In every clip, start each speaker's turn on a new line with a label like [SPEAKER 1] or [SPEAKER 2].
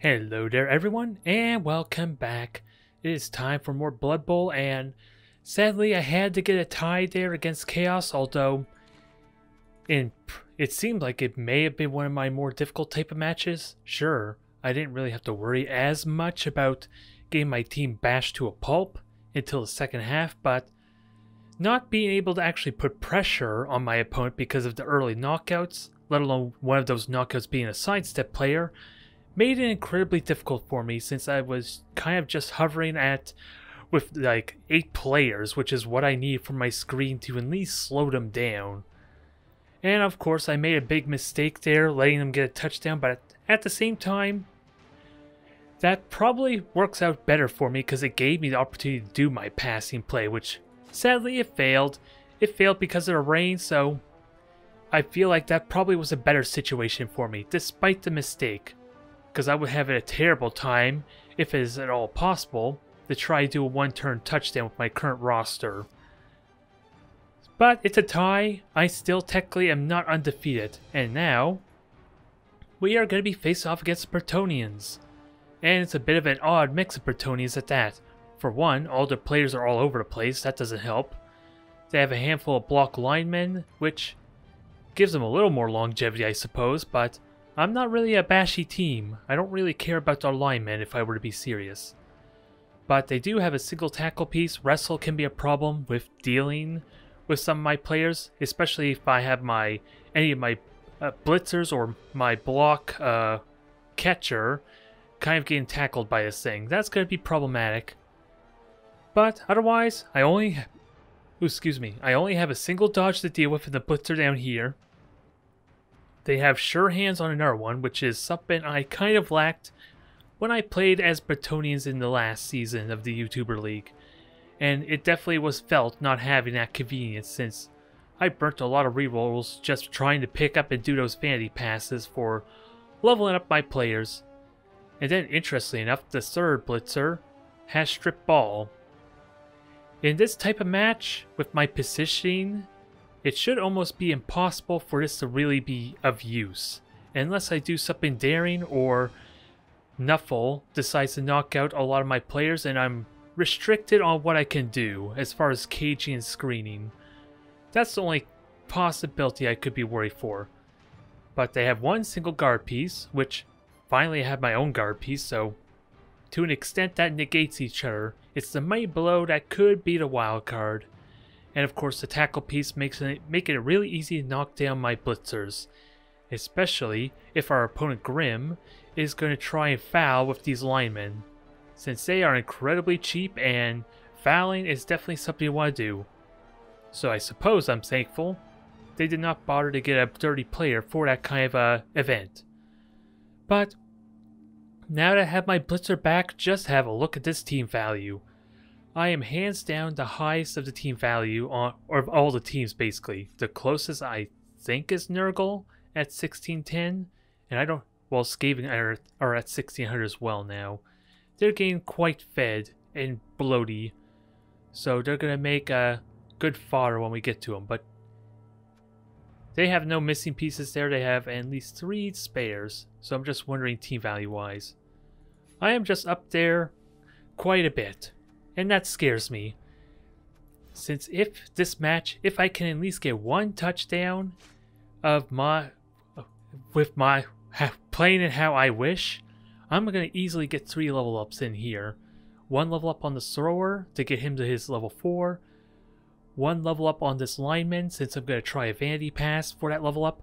[SPEAKER 1] Hello there everyone, and welcome back. It is time for more Blood Bowl, and sadly I had to get a tie there against Chaos, although it seemed like it may have been one of my more difficult type of matches. Sure, I didn't really have to worry as much about getting my team bashed to a pulp until the second half, but not being able to actually put pressure on my opponent because of the early knockouts, let alone one of those knockouts being a sidestep player, made it incredibly difficult for me, since I was kind of just hovering with like 8 players, which is what I need for my screen to at least slow them down. And of course I made a big mistake there, letting them get a touchdown, but at the same time, that probably works out better for me because it gave me the opportunity to do my passing play, which sadly it failed. It failed because of the rain, so I feel like that probably was a better situation for me, despite the mistake. Because I would have a terrible time, if it is at all possible, to try to do a one-turn touchdown with my current roster. But it's a tie. I still technically am not undefeated. And now, we are going to be faced off against Bretonnians. And it's a bit of an odd mix of Bretonnians at that. For one, all their players are all over the place. That doesn't help. They have a handful of block linemen, which gives them a little more longevity, I suppose, but I'm not really a bashy team. I don't really care about our linemen if I were to be serious. But they do have a single tackle piece. Wrestle can be a problem with dealing with some of my players, especially if I have any of my blitzers or my block catcher kind of getting tackled by this thing. That's going to be problematic. But otherwise, I only have a single dodge to deal with in the blitzer down here. They have sure hands on another one, which is something I kind of lacked when I played as Bretonnians in the last season of the YouTuber League. And it definitely was felt not having that convenience, since I burnt a lot of rerolls just trying to pick up and do those vanity passes for leveling up my players. And then, interestingly enough, the third blitzer has strip ball. In this type of match, with my positioning, it should almost be impossible for this to really be of use, unless I do something daring or Nuffle decides to knock out a lot of my players and I'm restricted on what I can do as far as caging and screening. That's the only possibility I could be worried for. But they have one single guard piece, which finally I have my own guard piece, so to an extent that negates each other. It's the mighty blow that could be the wild card. And of course the tackle piece makes it really easy to knock down my blitzers. Especially if our opponent Grim is going to try and foul with these linemen, since they are incredibly cheap and fouling is definitely something you want to do. So I suppose I'm thankful they did not bother to get a dirty player for that kind of event. But now that I have my blitzer back, just have a look at this team value. I am hands down the highest of the team value or of all the teams basically. The closest I think is Nurgle at 1610, and Skaven are at 1600 as well now. They're getting quite fed and bloaty, so they're gonna make a good fodder when we get to them. But they have no missing pieces there. They have at least 3 spares, so I'm just wondering team value wise. I am just up there quite a bit. And that scares me, since if I can at least get one touchdown of with my playing it how I wish, I'm going to easily get 3 level ups in here. 1 level up on the thrower to get him to his level 4, 1 level up on this lineman since I'm going to try a vanity pass for that level up,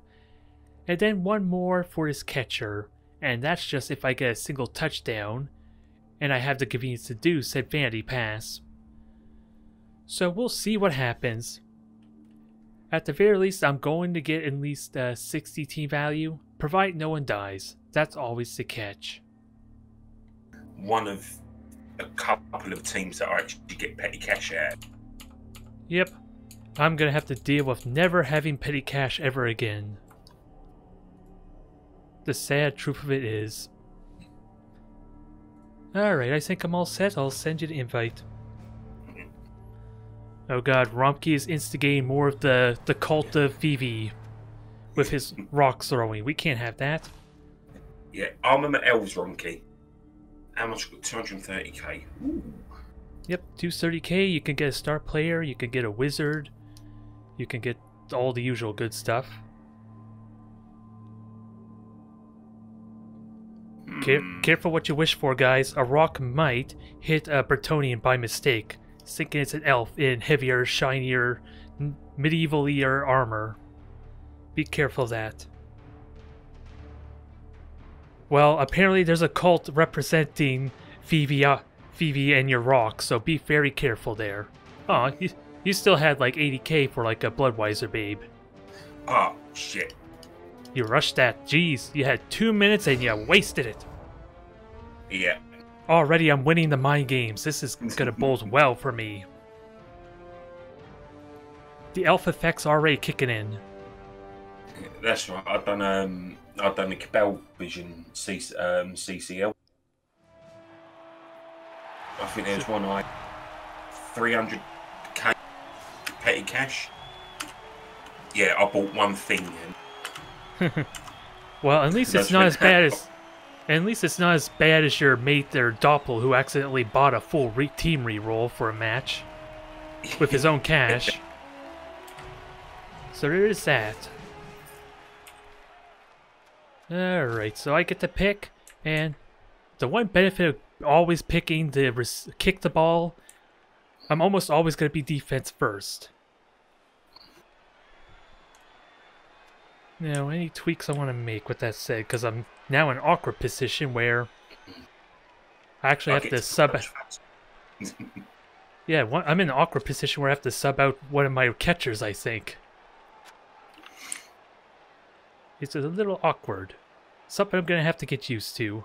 [SPEAKER 1] and then 1 more for this catcher, and that's just if I get a single touchdown and I have the convenience to do said vanity pass. So we'll see what happens. At the very least, I'm going to get at least 60 team value, provided no one dies. That's always the catch.
[SPEAKER 2] One of a couple of teams that I actually get petty cash at.
[SPEAKER 1] Yep. I'm going to have to deal with never having petty cash ever again. The sad truth of it is. Alright, I think I'm all set. I'll send you the invite. Oh god, Romke is instigating more of the cult of Vivi with his rock throwing. We can't have that.
[SPEAKER 2] Yeah, Armament Elves, Romke. How much? 230k. Ooh.
[SPEAKER 1] Yep, 230k. You can get a star player. You can get a wizard. You can get all the usual good stuff. Careful what you wish for, guys. A rock might hit a Bretonnian by mistake, thinking it's an elf in heavier, shinier, medieval-ier armor. Be careful of that. Well, apparently there's a cult representing Phoebe and your rock, so be very careful there. Aw, you still had like 80k for like a Bloodweiser babe.
[SPEAKER 2] Oh, shit.
[SPEAKER 1] You rushed that. Jeez, you had 2 minutes and you wasted it.
[SPEAKER 2] Yeah.
[SPEAKER 1] Already I'm winning the mind games. This is gonna bode well for me. The elf effect's already kicking in.
[SPEAKER 2] That's right. I've done the Cabal Vision CCL. I think there's one 300k petty cash. Yeah, I bought one thing then.
[SPEAKER 1] Well, at least it's not as bad as... At least it's not as bad as your mate there, Doppel, who accidentally bought a full team reroll for a match with his own cash. So there is that. Alright, so I get to pick, and the one benefit of always picking the kick the ball, I'm almost always going to be defense first. Now, any tweaks I want to make with that said, because I'm now in an awkward position where I actually have to sub... Yeah, I'm in an awkward position where I have to sub out one of my catchers, I think. It's a little awkward. Something I'm going to have to get used to.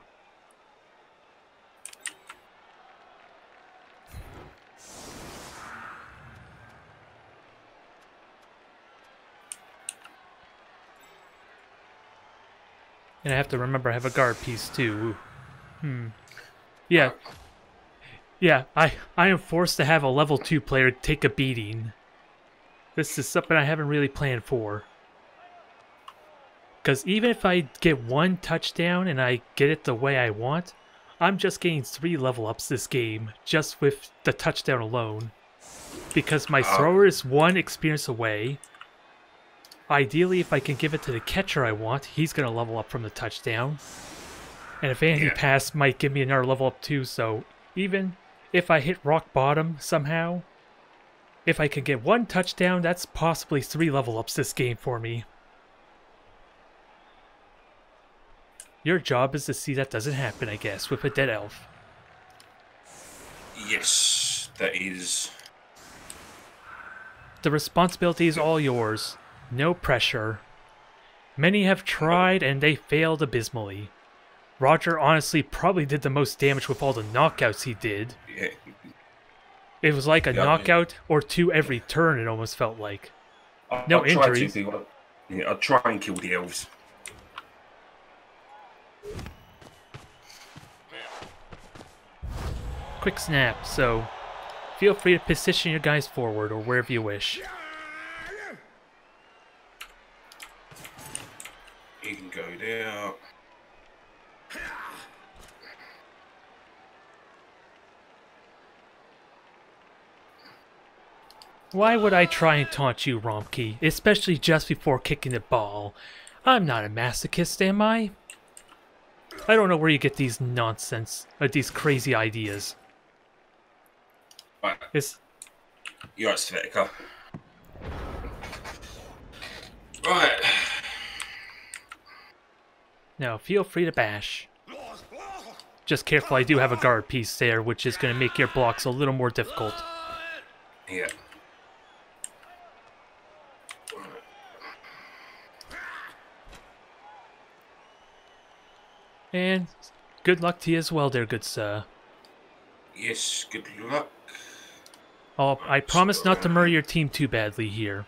[SPEAKER 1] And I have to remember I have a guard piece too. Yeah. Yeah, I am forced to have a level 2 player take a beating. This is something I haven't really planned for. Because even if I get one touchdown and I get it the way I want, I'm just getting 3 level ups this game, just with the touchdown alone. Because my thrower is 1 experience away. Ideally, if I can give it to the catcher I want, he's going to level up from the touchdown. And if anything, pass might give me another level up too, so even if I hit rock bottom somehow, if I can get 1 touchdown, that's possibly 3 level ups this game for me. Your job is to see that doesn't happen, I guess, with a dead elf.
[SPEAKER 2] Yes, that is.
[SPEAKER 1] The responsibility is all yours. No pressure. Many have tried and they failed abysmally. Roger honestly probably did the most damage with all the knockouts he did.
[SPEAKER 2] Yeah.
[SPEAKER 1] It was like a knockout or 2 every turn, it almost felt like. No injuries.
[SPEAKER 2] I'll try and kill the elves.
[SPEAKER 1] Quick snap, so feel free to position your guys forward or wherever you wish.
[SPEAKER 2] You can go there.
[SPEAKER 1] Why would I try and taunt you, Romkey? Especially just before kicking the ball. I'm not a masochist, am I? I don't know where you get these nonsense, or these crazy ideas.
[SPEAKER 2] Right. You're right, Svetica. Right.
[SPEAKER 1] Now, feel free to bash. Just careful, I do have a guard piece there, which is going to make your blocks a little more difficult.
[SPEAKER 2] Yeah.
[SPEAKER 1] And good luck to you as well there, good sir.
[SPEAKER 2] Yes, good luck.
[SPEAKER 1] Oh, I promise not to murder your team too badly here.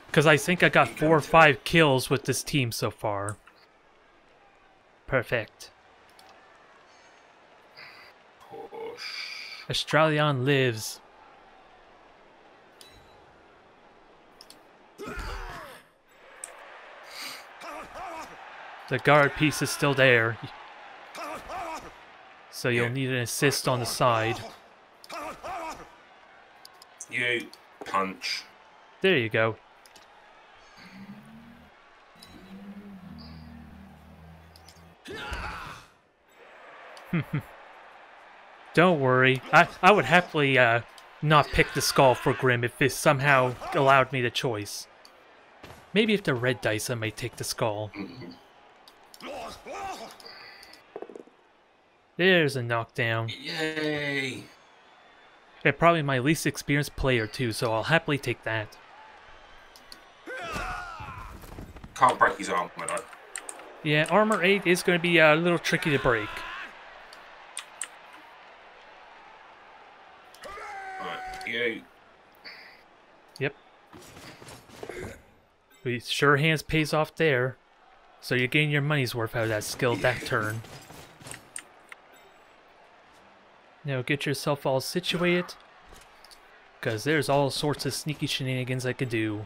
[SPEAKER 1] Because I think I got 4 or 5 kills with this team so far. Perfect. Australian lives. The guard piece is still there. So you'll need an assist on the side.
[SPEAKER 2] You punch.
[SPEAKER 1] There you go. Don't worry. I would happily not pick the skull for Grim if it somehow allowed me the choice. Maybe if the red dice I might take the skull. There's a knockdown.
[SPEAKER 2] Yay!
[SPEAKER 1] And probably my least experienced player too, so I'll happily take that.
[SPEAKER 2] Can't break his arm, though.
[SPEAKER 1] Yeah, armor 8 is going to be a little tricky to break.
[SPEAKER 2] Right, you.
[SPEAKER 1] Yep. But sure hands pays off there. So you're getting your money's worth out of that skill that turn. Now get yourself all situated. Because there's all sorts of sneaky shenanigans I could do.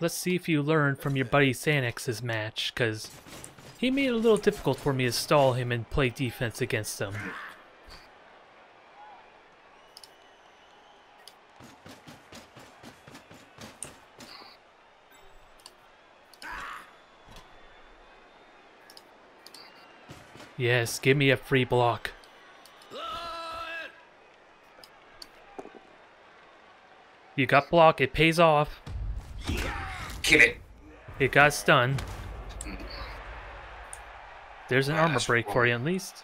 [SPEAKER 1] Let's see if you learn from your buddy Sanex's match, because he made it a little difficult for me to stall him and play defense against him. Yes, give me a free block. You got block, it pays off.
[SPEAKER 2] Kill it.
[SPEAKER 1] It got stunned. There's an armor break for you at least.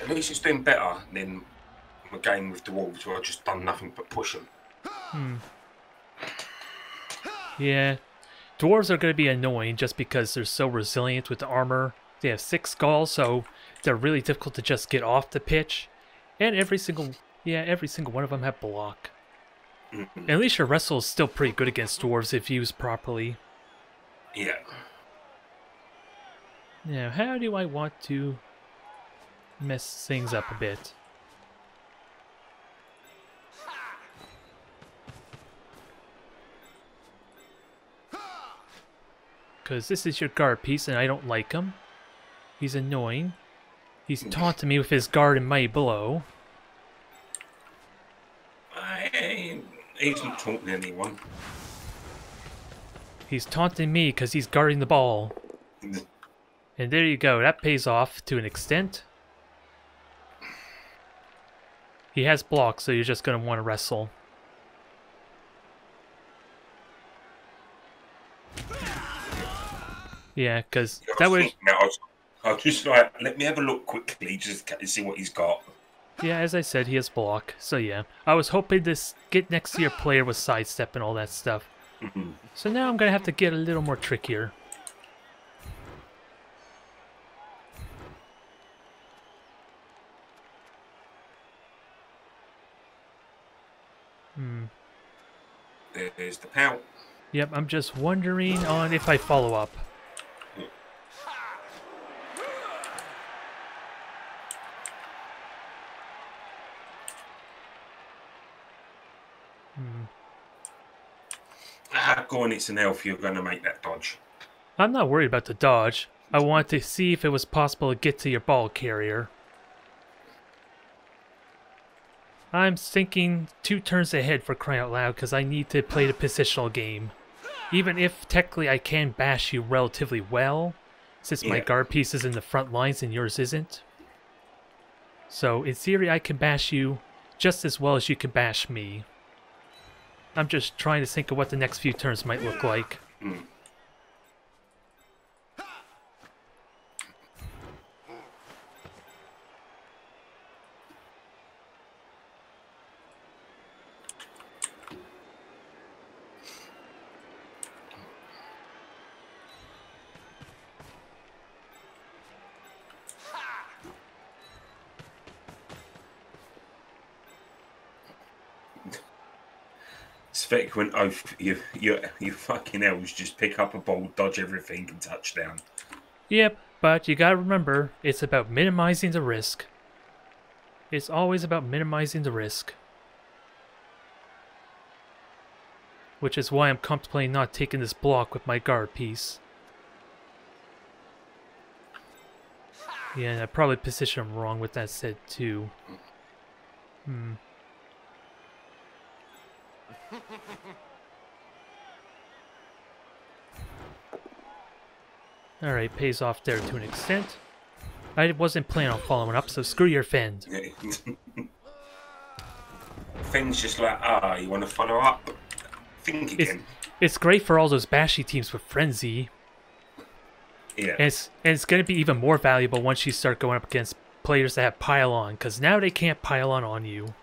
[SPEAKER 2] At least he's doing better than my game with the wolves where I've just done nothing but push him.
[SPEAKER 1] Yeah. Dwarves are going to be annoying just because they're so resilient with the armor. They have 6 skulls, so they're really difficult to just get off the pitch. And every single one of them have block. At least your wrestle is still pretty good against dwarves if used properly.
[SPEAKER 2] Yeah.
[SPEAKER 1] Now, how do I want to mess things up a bit? Because this is your guard piece and I don't like him. He's annoying. He's taunting me with his guard and mighty blow.
[SPEAKER 2] He's not taunting anyone.
[SPEAKER 1] He's taunting me because he's guarding the ball. And there you go, that pays off to an extent. He has blocks, so you're just going to want to wrestle. Yeah, because that would...
[SPEAKER 2] I'll just like, let me have a look quickly, just to see what he's got.
[SPEAKER 1] Yeah, as I said, he has block, so yeah. I was hoping to get next to your player with sidestep and all that stuff. So now I'm going to have to get a little more trickier.
[SPEAKER 2] There's the pout.
[SPEAKER 1] Yep, I'm just wondering on if I follow up.
[SPEAKER 2] Go on, it's an elf, you're going to make that dodge.
[SPEAKER 1] I'm not worried about the dodge. I want to see if it was possible to get to your ball carrier. I'm thinking 2 turns ahead for crying out loud because I need to play the positional game. Even if technically I can bash you relatively well, since my guard piece is in the front lines and yours isn't. So in theory I can bash you just as well as you can bash me. I'm just trying to think of what the next few turns might look like.
[SPEAKER 2] Svek went, oh, you fucking elves just pick up a ball, dodge everything, and touchdown.
[SPEAKER 1] Yep, but you gotta remember, it's about minimizing the risk. It's always about minimizing the risk. which is why I'm contemplating not taking this block with my guard piece. Yeah, and I probably positioned him wrong with that said too. Alright, pays off there to an extent. I wasn't planning on following up, so screw your fend.
[SPEAKER 2] Fend's just like, you want to follow up? Think again.
[SPEAKER 1] It's great for all those bashy teams with Frenzy.
[SPEAKER 2] Yeah.
[SPEAKER 1] And it's going to be even more valuable once you start going up against players that have pile-on, because now they can't pile-on on you.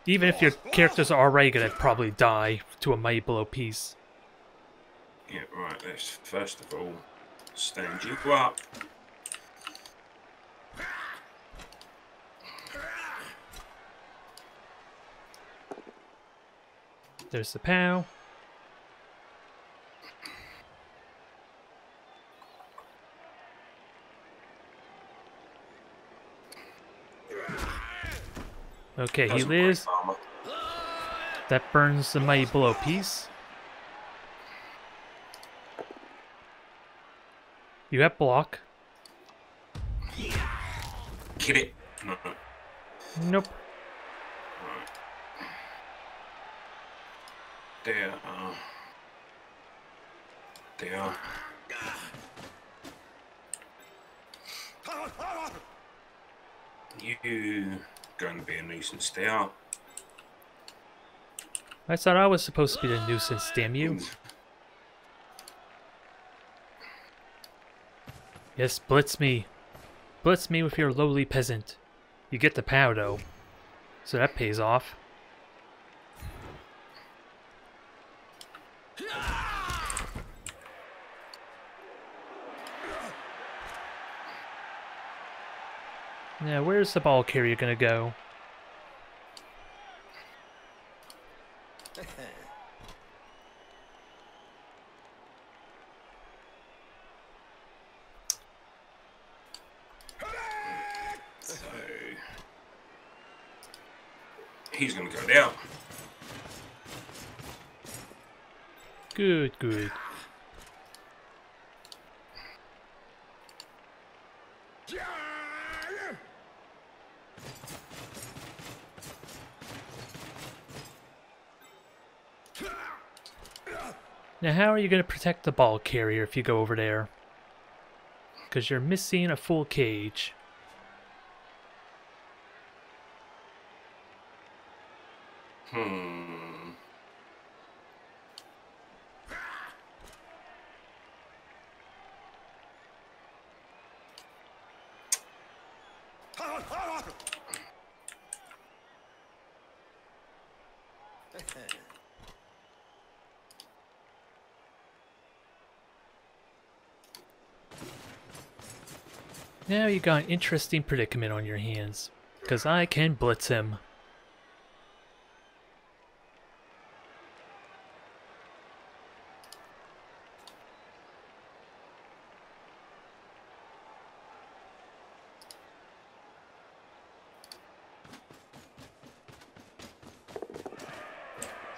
[SPEAKER 1] Even if your characters are already going to probably die to a mighty blow piece.
[SPEAKER 2] Yeah, right, let's first of all stand you up.
[SPEAKER 1] There's the POW. Okay, he lives. That burns the mighty blow piece. You have block.
[SPEAKER 2] Kill it. No.
[SPEAKER 1] Nope.
[SPEAKER 2] There. There. You going to be a nuisance there.
[SPEAKER 1] I thought I was supposed to be the nuisance, damn you. Yes, blitz me. Blitz me with your lowly peasant. You get the POW though, so that pays off. Now, where's the ball carrier gonna go?
[SPEAKER 2] So he's gonna go down.
[SPEAKER 1] Good, good. Now, how are you going to protect the ball carrier if you go over there? Because you're missing a full cage. Now you got an interesting predicament on your hands, because I can blitz him.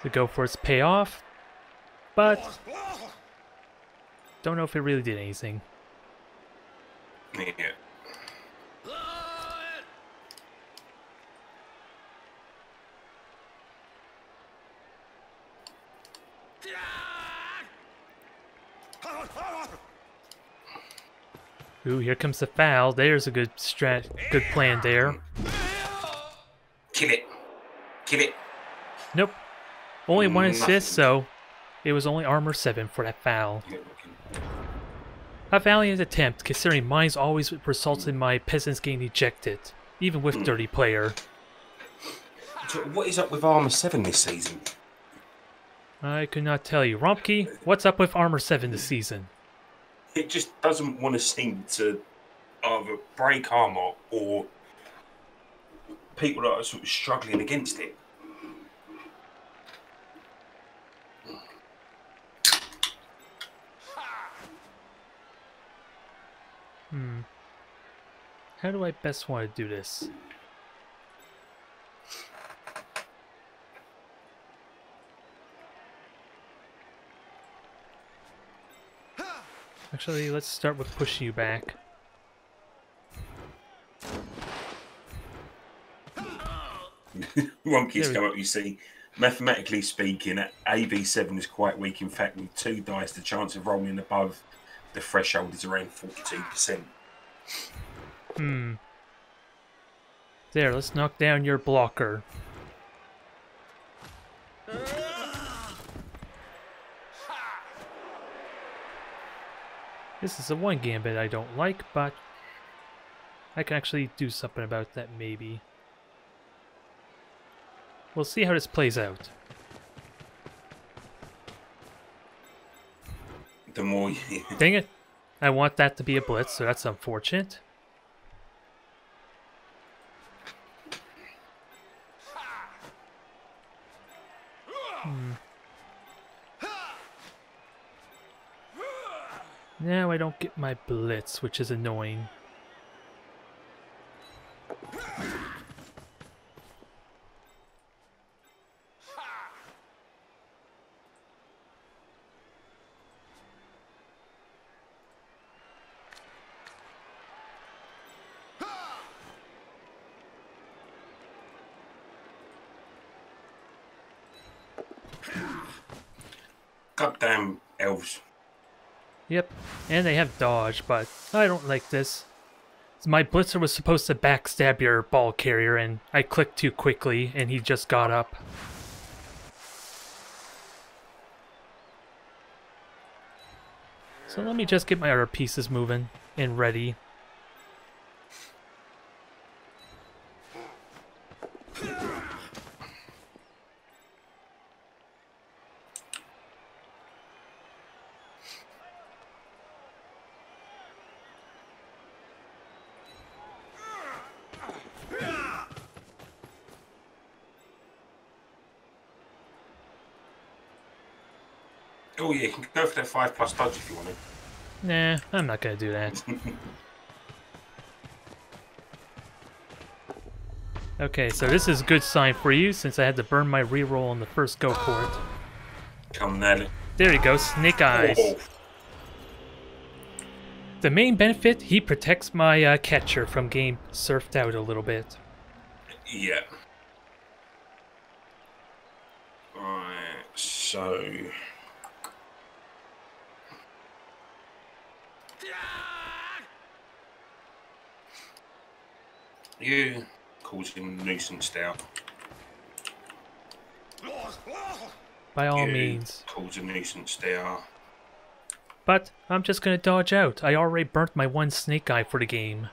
[SPEAKER 1] To go for its payoff, but don't know if it really did anything.
[SPEAKER 2] Yeah.
[SPEAKER 1] Ooh, here comes the foul. There's a good good plan there.
[SPEAKER 2] Kill it. Kill it.
[SPEAKER 1] Nope. Only one assist, so it was only armor 7 for that foul. A valiant attempt, considering mine's always results in my peasants getting ejected, even with dirty player.
[SPEAKER 2] So what is up with armor 7 this season?
[SPEAKER 1] I could not tell you. Rompke, what's up with armor 7 this season?
[SPEAKER 2] It just doesn't want to seem to either break armor or people that are sort of struggling against it.
[SPEAKER 1] How do I best want to do this? Actually, let's start with pushing you back.
[SPEAKER 2] One kid's come up, you see. Mathematically speaking, AV7 is quite weak. In fact, with 2 dice, the chance of rolling above the threshold is around 42%.
[SPEAKER 1] There, let's knock down your blocker. This is the one gambit I don't like, but I can actually do something about that maybe. We'll see how this plays out.
[SPEAKER 2] The more you...
[SPEAKER 1] Dang it! I want that to be a blitz, so that's unfortunate. Now I don't get my blitz, which is annoying.
[SPEAKER 2] Goddamn elves.
[SPEAKER 1] Yep, and they have dodge, but I don't like this. My blitzer was supposed to backstab your ball carrier, and I clicked too quickly, and he just got up. So let me just get my other pieces moving and ready.
[SPEAKER 2] Oh yeah, you can go for that 5+ dodge if you want it.
[SPEAKER 1] Nah, I'm not gonna do that. Okay, so this is a good sign for you since I had to burn my reroll on the first go for it.
[SPEAKER 2] Come at
[SPEAKER 1] There you go, Snake Eyes.
[SPEAKER 2] Oh.
[SPEAKER 1] The main benefit, he protects my catcher from getting surfed out a little bit.
[SPEAKER 2] Yeah. Alright, so... You causing nuisance there.
[SPEAKER 1] By all
[SPEAKER 2] You
[SPEAKER 1] means.
[SPEAKER 2] cause a nuisance there.
[SPEAKER 1] But I'm just gonna dodge out. I already burnt my one snake eye for the game.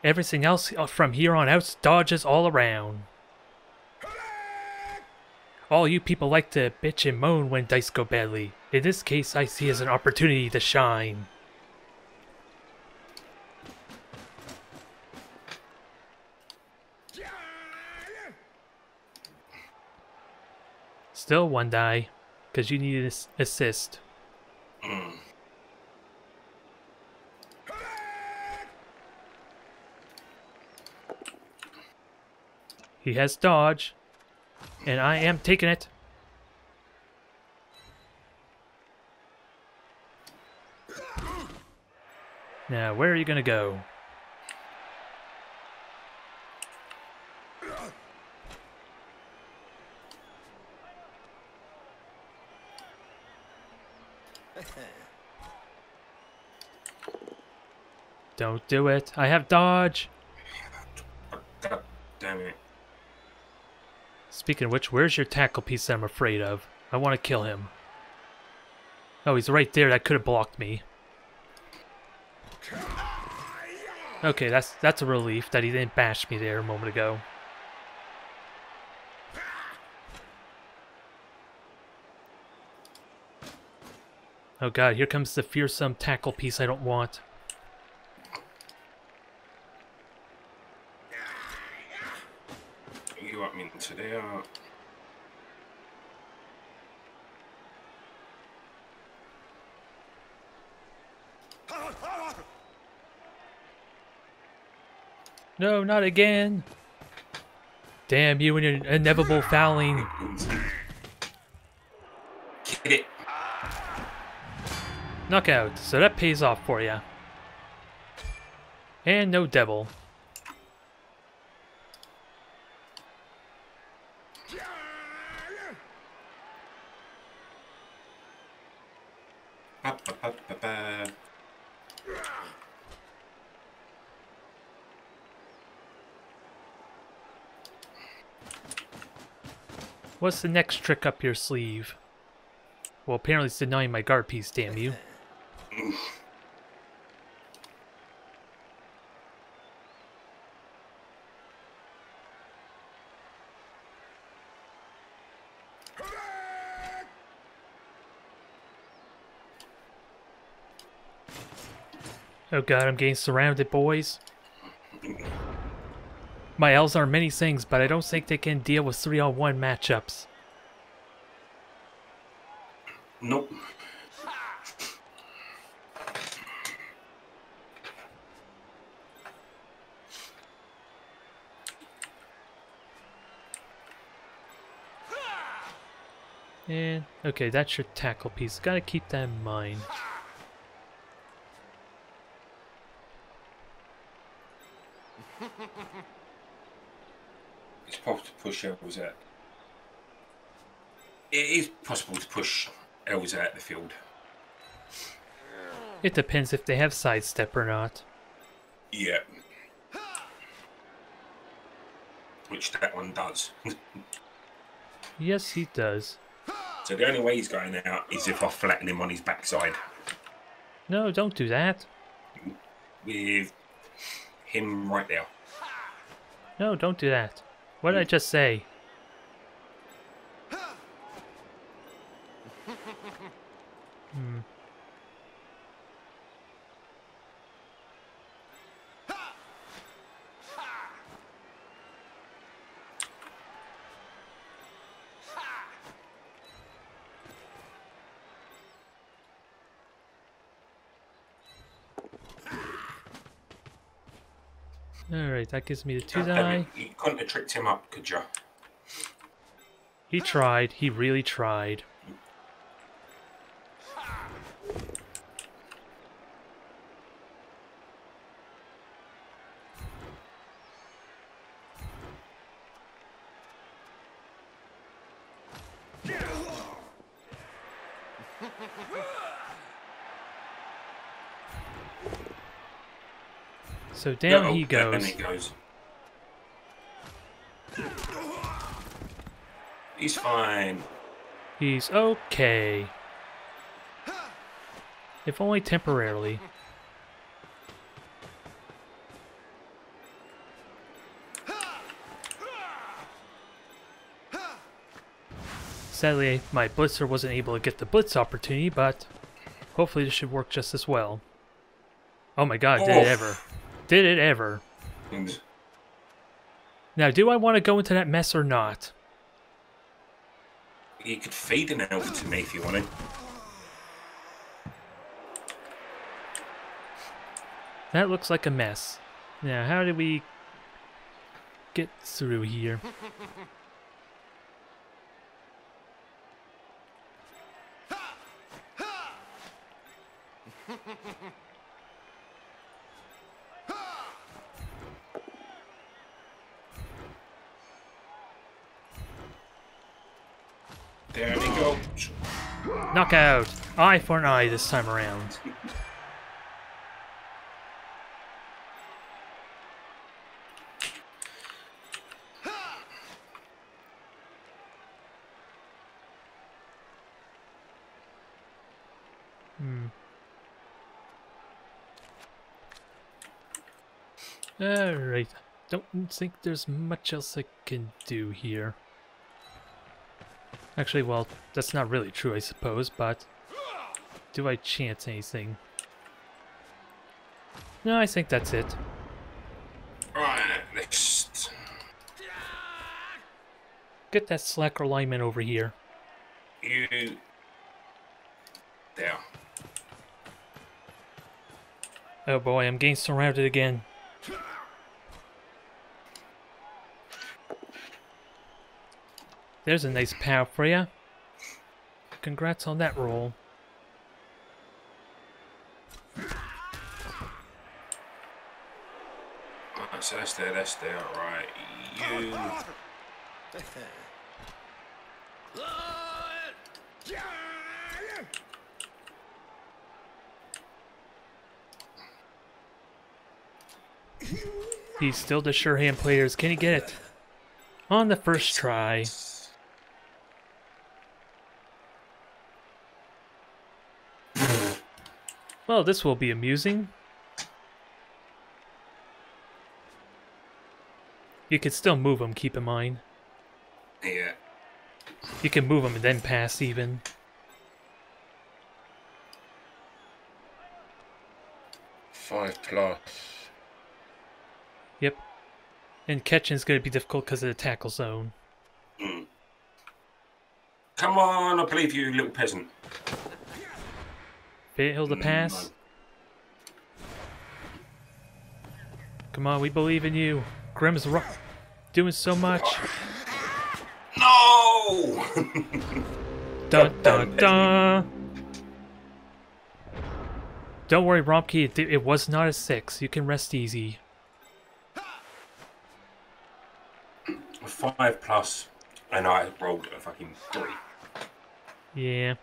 [SPEAKER 1] Everything else from here on out dodges all around. All you people like to bitch and moan when dice go badly. In this case, I see as an opportunity to shine. Still one die, because you need an assist. He has dodge, and I am taking it. Now, where are you gonna go? Don't do it. I have dodge.
[SPEAKER 2] God damn it.
[SPEAKER 1] Speaking of which, where's your tackle piece that I'm afraid of? I want to kill him. Oh, he's right there. That could have blocked me. Okay, that's a relief that he didn't bash me there a moment ago. Oh god, here comes the fearsome tackle piece I don't want.
[SPEAKER 2] You want me into there?
[SPEAKER 1] No, not again. Damn you and your inevitable fouling.
[SPEAKER 2] Get it.
[SPEAKER 1] Knockout. So that pays off for you. And no devil. What's the next trick up your sleeve? Well, apparently it's denying my guard piece, damn you. Oh god, I'm getting surrounded, boys. My elves are many things, but I don't think they can deal with 3-on-1 matchups.
[SPEAKER 2] Nope.
[SPEAKER 1] And, okay, that's your tackle piece. Gotta keep that in mind.
[SPEAKER 2] It's possible to push Elves out. It is possible to push Elves out the field.
[SPEAKER 1] It depends if they have sidestep or not.
[SPEAKER 2] Yeah. Which that one does.
[SPEAKER 1] Yes, he does.
[SPEAKER 2] So the only way he's going out is if I flatten him on his backside.
[SPEAKER 1] No, don't do that.
[SPEAKER 2] With him right there.
[SPEAKER 1] No, don't do that. What did I just say? Hmm. Alright, that gives me the 2 die.
[SPEAKER 2] You couldn't have tricked him up, could you?
[SPEAKER 1] He tried. He really tried. So down he goes.
[SPEAKER 2] And he goes. He's fine.
[SPEAKER 1] He's okay. If only temporarily. Sadly, my blitzer wasn't able to get the blitz opportunity, but hopefully this should work just as well. Oh my god, did it ever. Did it ever. Now, do I want to go into that mess or not?
[SPEAKER 2] You could feed an elf to me if you wanted.
[SPEAKER 1] That looks like a mess. Now, how do we get through here?
[SPEAKER 2] There we go.
[SPEAKER 1] Knockout! Eye for an eye this time around. Alright. Don't think there's much else I can do here. Actually, well, that's not really true, I suppose, but do I chance anything? No, I think that's it.
[SPEAKER 2] Right, next.
[SPEAKER 1] Get that slacker lineman over here.
[SPEAKER 2] You. There.
[SPEAKER 1] Oh boy, I'm getting surrounded again. There's a nice pow for ya. Congrats on that roll.
[SPEAKER 2] So that's there, right. You.
[SPEAKER 1] He's still the sure hand players. Can he get it? On the first try. Well, this will be amusing. You can still move him, keep in mind.
[SPEAKER 2] Yeah.
[SPEAKER 1] You can move him and then pass even.
[SPEAKER 2] +5.
[SPEAKER 1] Yep. And catching is going to be difficult because of the tackle zone.
[SPEAKER 2] Mm. Come on, I believe you, little peasant.
[SPEAKER 1] Fail the pass.
[SPEAKER 2] No.
[SPEAKER 1] Come on, we believe in you. Grimm's doing so much.
[SPEAKER 2] No!
[SPEAKER 1] Dun dun dun! Don't worry, Romkey, it was not a 6. You can rest easy.
[SPEAKER 2] 5+, and I rolled a fucking 3.
[SPEAKER 1] Yeah.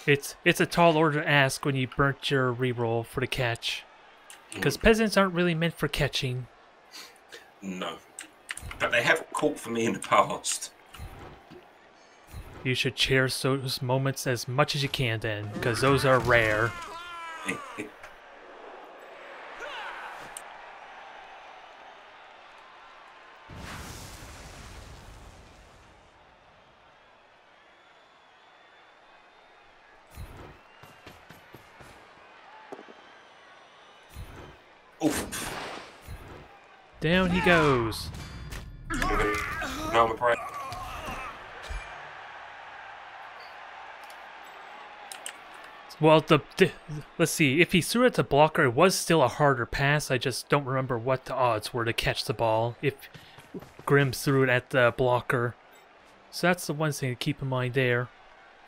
[SPEAKER 1] It's a tall order to ask when you burnt your reroll for the catch. Because peasants aren't really meant for catching.
[SPEAKER 2] No. But they have caught for me in the past.
[SPEAKER 1] You should cherish those moments as much as you can then, because those are rare.
[SPEAKER 2] Oof.
[SPEAKER 1] Down he goes.
[SPEAKER 2] No, I'm afraid.
[SPEAKER 1] Well, let's see. If he threw it to blocker, it was still a harder pass. I just don't remember what the odds were to catch the ball if Grimm threw it at the blocker. So that's the one thing to keep in mind there.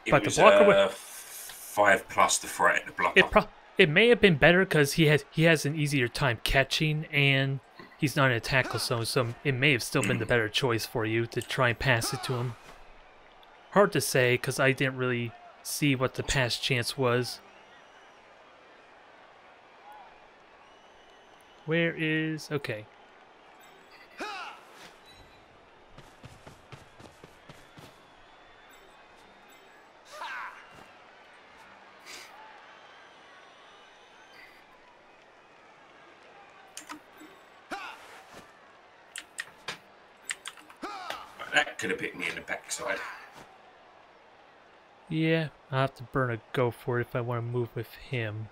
[SPEAKER 2] But the blocker would 5+ to throw it at the blocker.
[SPEAKER 1] It may have been better because he has an easier time catching and he's not in a tackle zone, so it may have still been the better choice for you to try and pass it to him. Hard to say because I didn't really see what the pass chance was. Where is... okay.
[SPEAKER 2] That could have hit me in the backside.
[SPEAKER 1] Yeah, I'll have to burn a go for it if I want to move with him.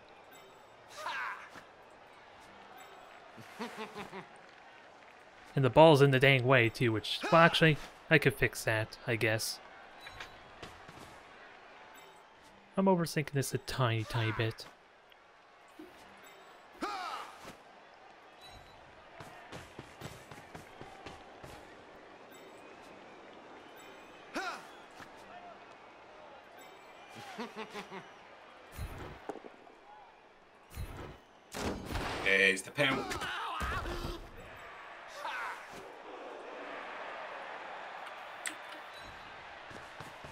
[SPEAKER 1] And the ball's in the dang way too, which, well, actually, I could fix that, I guess. I'm overthinking this a tiny, tiny bit.
[SPEAKER 2] There's the pound.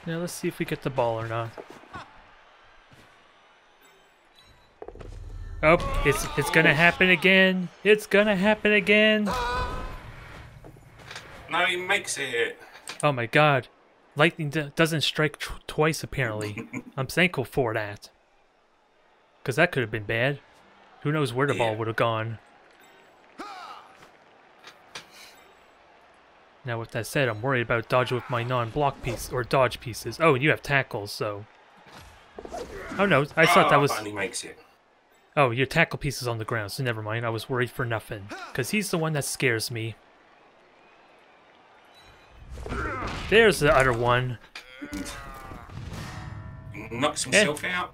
[SPEAKER 1] Now let's see if we get the ball or not. Oh, it's gonna happen again. It's gonna happen again.
[SPEAKER 2] No, he makes it.
[SPEAKER 1] Oh my god. Lightning doesn't strike twice apparently. I'm thankful for that. Because that could have been bad. Who knows where the ball would have gone. Now with that said, I'm worried about dodging with my non-block piece or dodge pieces. Oh, and you have tackles, so... Oh no, I thought that was...
[SPEAKER 2] And he makes it.
[SPEAKER 1] Oh, your tackle piece is on the ground, so never mind. I was worried for nothing. Because he's the one that scares me. There's the other one.
[SPEAKER 2] Knocks himself out.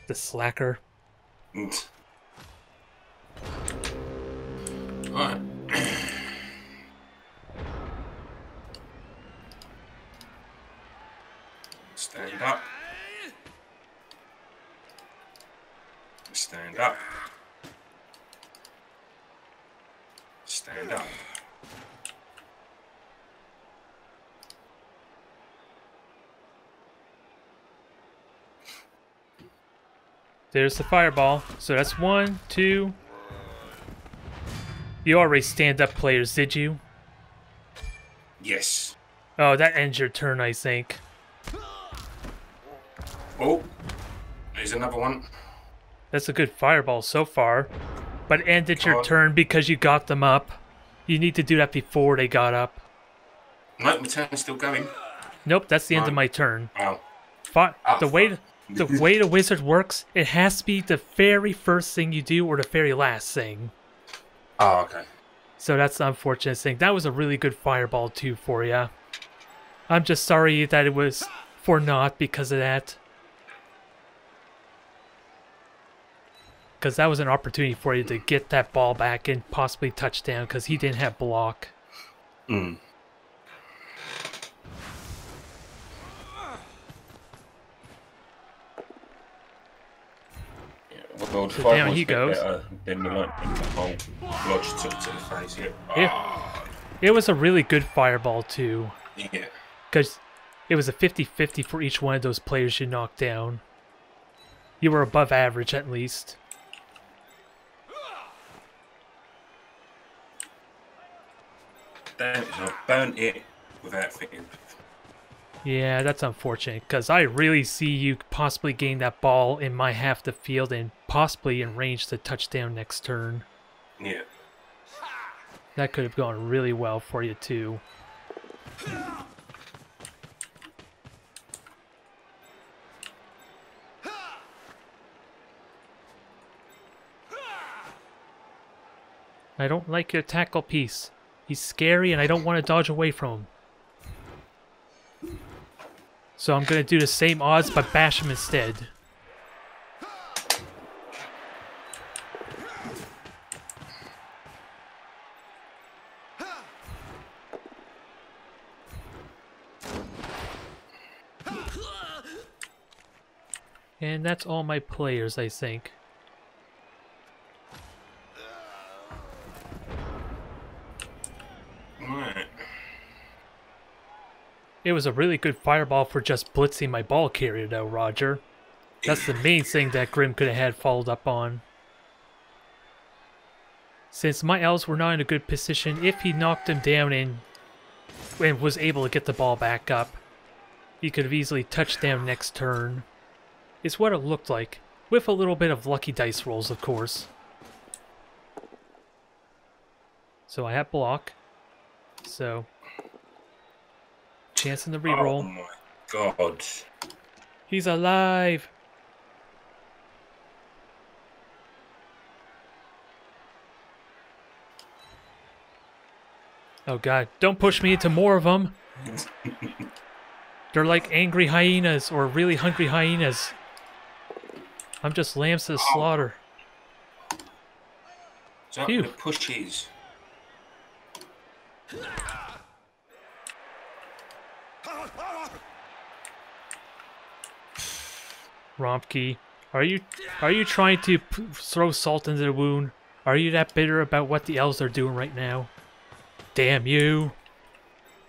[SPEAKER 1] The slacker.
[SPEAKER 2] Alright. Stand up. Stand up. And up.
[SPEAKER 1] There's the fireball. So that's 1, 2. You already stand up players, did you?
[SPEAKER 2] Yes.
[SPEAKER 1] Oh, that ends your turn, I think.
[SPEAKER 2] Oh, there's another one.
[SPEAKER 1] That's a good fireball so far. But it ended your
[SPEAKER 2] God.
[SPEAKER 1] turn because you got them up. You need to do that before they got up.
[SPEAKER 2] No, my turn's still going.
[SPEAKER 1] Nope, that's the end of my turn.
[SPEAKER 2] Oh.
[SPEAKER 1] The way the wizard works, it has to be the very first thing you do or the very last thing.
[SPEAKER 2] Oh, okay.
[SPEAKER 1] So that's the unfortunate thing. That was a really good fireball too for you. I'm just sorry that it was for naught because of that. Because that was an opportunity for you to get that ball back and possibly touchdown because he didn't have block.
[SPEAKER 2] Mm. Well,
[SPEAKER 1] So down he goes.
[SPEAKER 2] Then the whole lodge took to the face.
[SPEAKER 1] It was a really good fireball too.
[SPEAKER 2] Yeah.
[SPEAKER 1] Because it was a 50-50 for each one of those players you knocked down. You were above average at least.
[SPEAKER 2] Damn it, I burnt it without fitting.
[SPEAKER 1] Yeah, that's unfortunate, because I really see you possibly gain that ball in my half the field and possibly in range to touchdown next turn.
[SPEAKER 2] Yeah.
[SPEAKER 1] That could have gone really well for you too. I don't like your tackle piece. He's scary and I don't want to dodge away from him. So I'm going to do the same odds but bash him instead. And that's all my players, I think.
[SPEAKER 2] Right.
[SPEAKER 1] It was a really good fireball for just blitzing my ball carrier though, Roger. That's the main thing that Grim could have had followed up on. Since my elves were not in a good position, if he knocked him down and was able to get the ball back up, he could have easily touched down next turn. It's what it looked like, with a little bit of lucky dice rolls, of course. So I have block. So, chance in the reroll.
[SPEAKER 2] Oh my god.
[SPEAKER 1] He's alive! Oh god, don't push me into more of them! They're like angry hyenas, or really hungry hyenas. I'm just lambs to the slaughter.
[SPEAKER 2] So the pushes.
[SPEAKER 1] Rompkey, are you trying to throw salt into the wound? Are you that bitter about what the elves are doing right now? Damn you!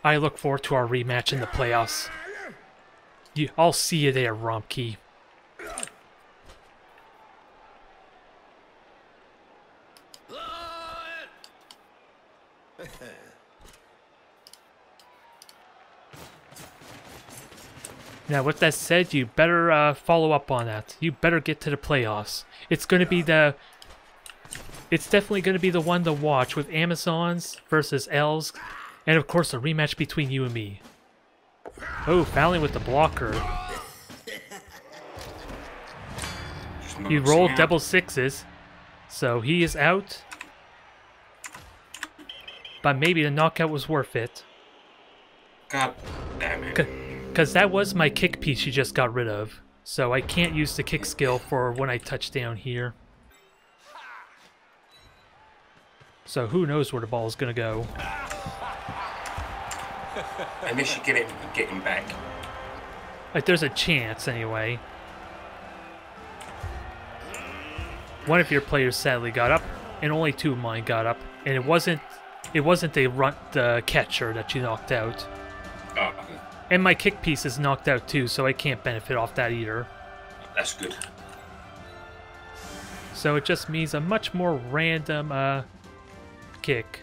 [SPEAKER 1] I look forward to our rematch in the playoffs. I'll see you there, Rompkey. Now, with that said, you better follow up on that. You better get to the playoffs. It's definitely going to be the one to watch with Amazons versus Elves, and of course a rematch between you and me. Oh, fouling with the blocker. You rolled double sixes, so he is out. But maybe the knockout was worth it.
[SPEAKER 2] God damn it.
[SPEAKER 1] Because that was my kick piece you just got rid of. So I can't use the kick skill for when I touch down here. So who knows where the ball is going to go.
[SPEAKER 2] Unless you get him back.
[SPEAKER 1] Like, there's a chance anyway. One of your players sadly got up, and only two of mine got up. And it wasn't It wasn't the catcher that you knocked out.
[SPEAKER 2] Oh, okay.
[SPEAKER 1] And my kick piece is knocked out too, so I can't benefit off that either.
[SPEAKER 2] That's good.
[SPEAKER 1] So it just means a much more random kick.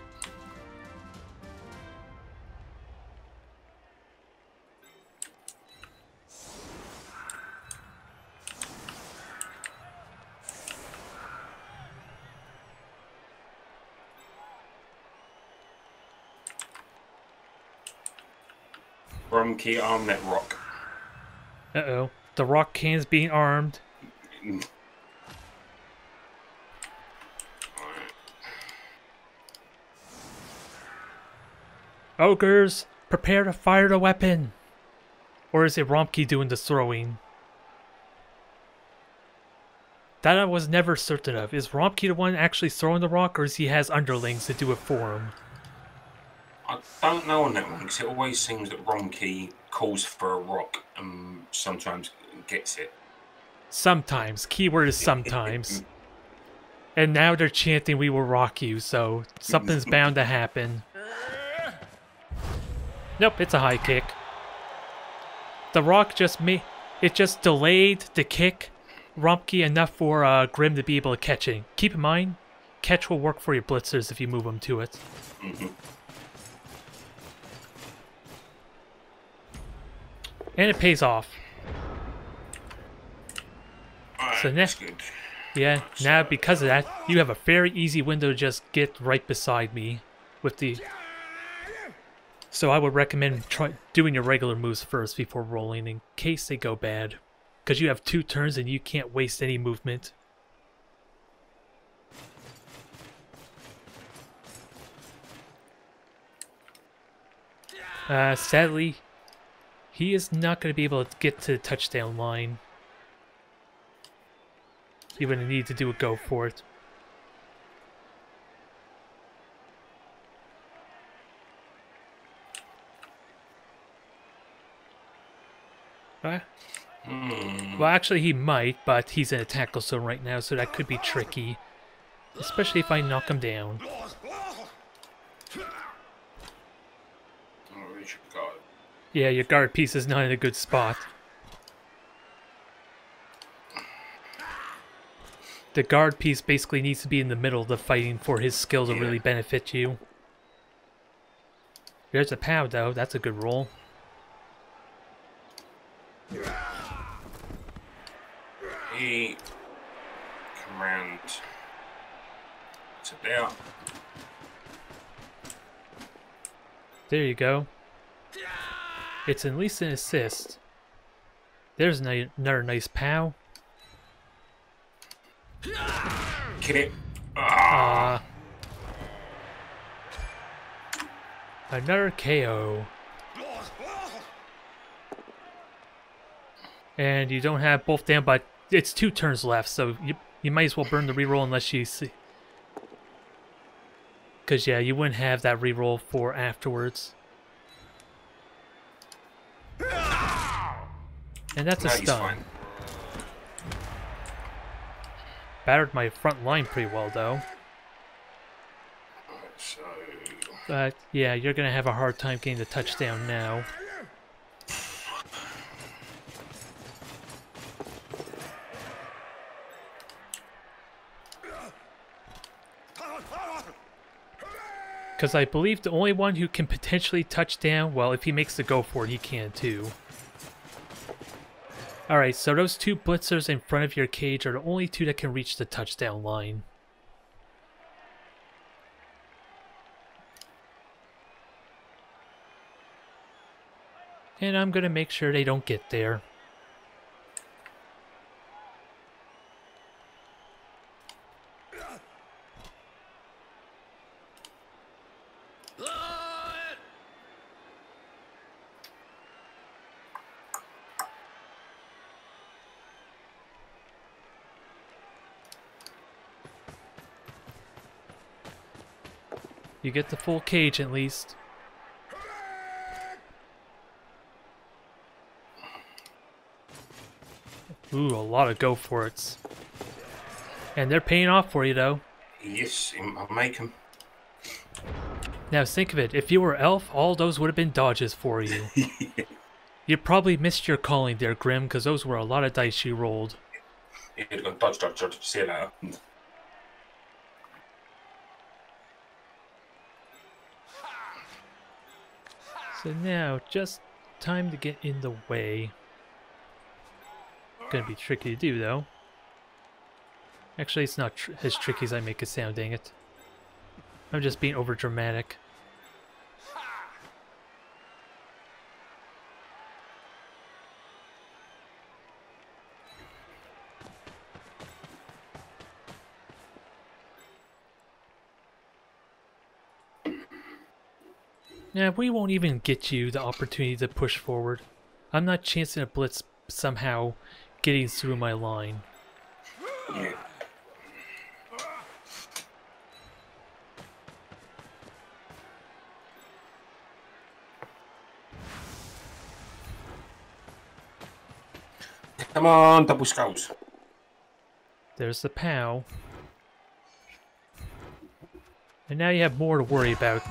[SPEAKER 2] Rumkey, arm that rock.
[SPEAKER 1] Uh-oh. The rock can's being armed. Ogres, prepare to fire the weapon! Or is it Romkey doing the throwing? That I was never certain of. Is Romkey the one actually throwing the rock, or is he has underlings to do it for him?
[SPEAKER 2] I don't know on that one, because it always seems that Romkey calls for a rock and sometimes gets it.
[SPEAKER 1] Sometimes. Keyword is sometimes. And now they're chanting we will rock you, so something's bound to happen. Nope, it's a high kick. The rock just delayed the kick Rumpke enough for Grim to be able to catch it. Keep in mind, catch will work for your blitzers if you move them to it. And it pays off. So
[SPEAKER 2] that's good.
[SPEAKER 1] Yeah, now because of that, you have a very easy window to just get right beside me with the... So I would recommend doing your regular moves first before rolling in case they go bad. Because you have 2 turns and you can't waste any movement. Sadly, he is not going to be able to get to the touchdown line. You're going to need to do a go for it. Well, actually he might, but he's in a tackle zone right now, so that could be tricky. Especially if I knock him down. Yeah, your guard piece is not in a good spot. The guard piece basically needs to be in the middle of the fighting for his skill to really benefit you. There's a POW though, that's a good roll.
[SPEAKER 2] He come round to there.
[SPEAKER 1] There you go. It's at least an assist. There's another nice POW.
[SPEAKER 2] Get it.
[SPEAKER 1] Another KO. And you don't have both down, but it's 2 turns left, so you might as well burn the reroll unless you see. Because, yeah, you wouldn't have that reroll for afterwards. And that's a stun. Battered my front line pretty well, though. But, yeah, you're going to have a hard time getting the touchdown now. Because I believe the only one who can potentially touch down, well, if he makes the go for it, he can too. Alright, so those 2 blitzers in front of your cage are the only 2 that can reach the touchdown line. And I'm going to make sure they don't get there. You get the full cage at least. Ooh, a lot of go for it's. And they're paying off for you though.
[SPEAKER 2] Yes, I'll make them.
[SPEAKER 1] Now think of it, if you were elf, all those would have been dodges for you. You probably missed your calling there, Grim, because those were a lot of dice you rolled.
[SPEAKER 2] You'd have gone dodge, dodge, dodge, see you later.
[SPEAKER 1] So now, just time to get in the way. Gonna be tricky to do, though. Actually, it's not as tricky as I make it sound, dang it. I'm just being over dramatic. Now, we won't even get you the opportunity to push forward. I'm not chancing a blitz somehow getting through my line.
[SPEAKER 2] Yeah. Come on, double skulls.
[SPEAKER 1] There's the POW. And now you have more to worry about,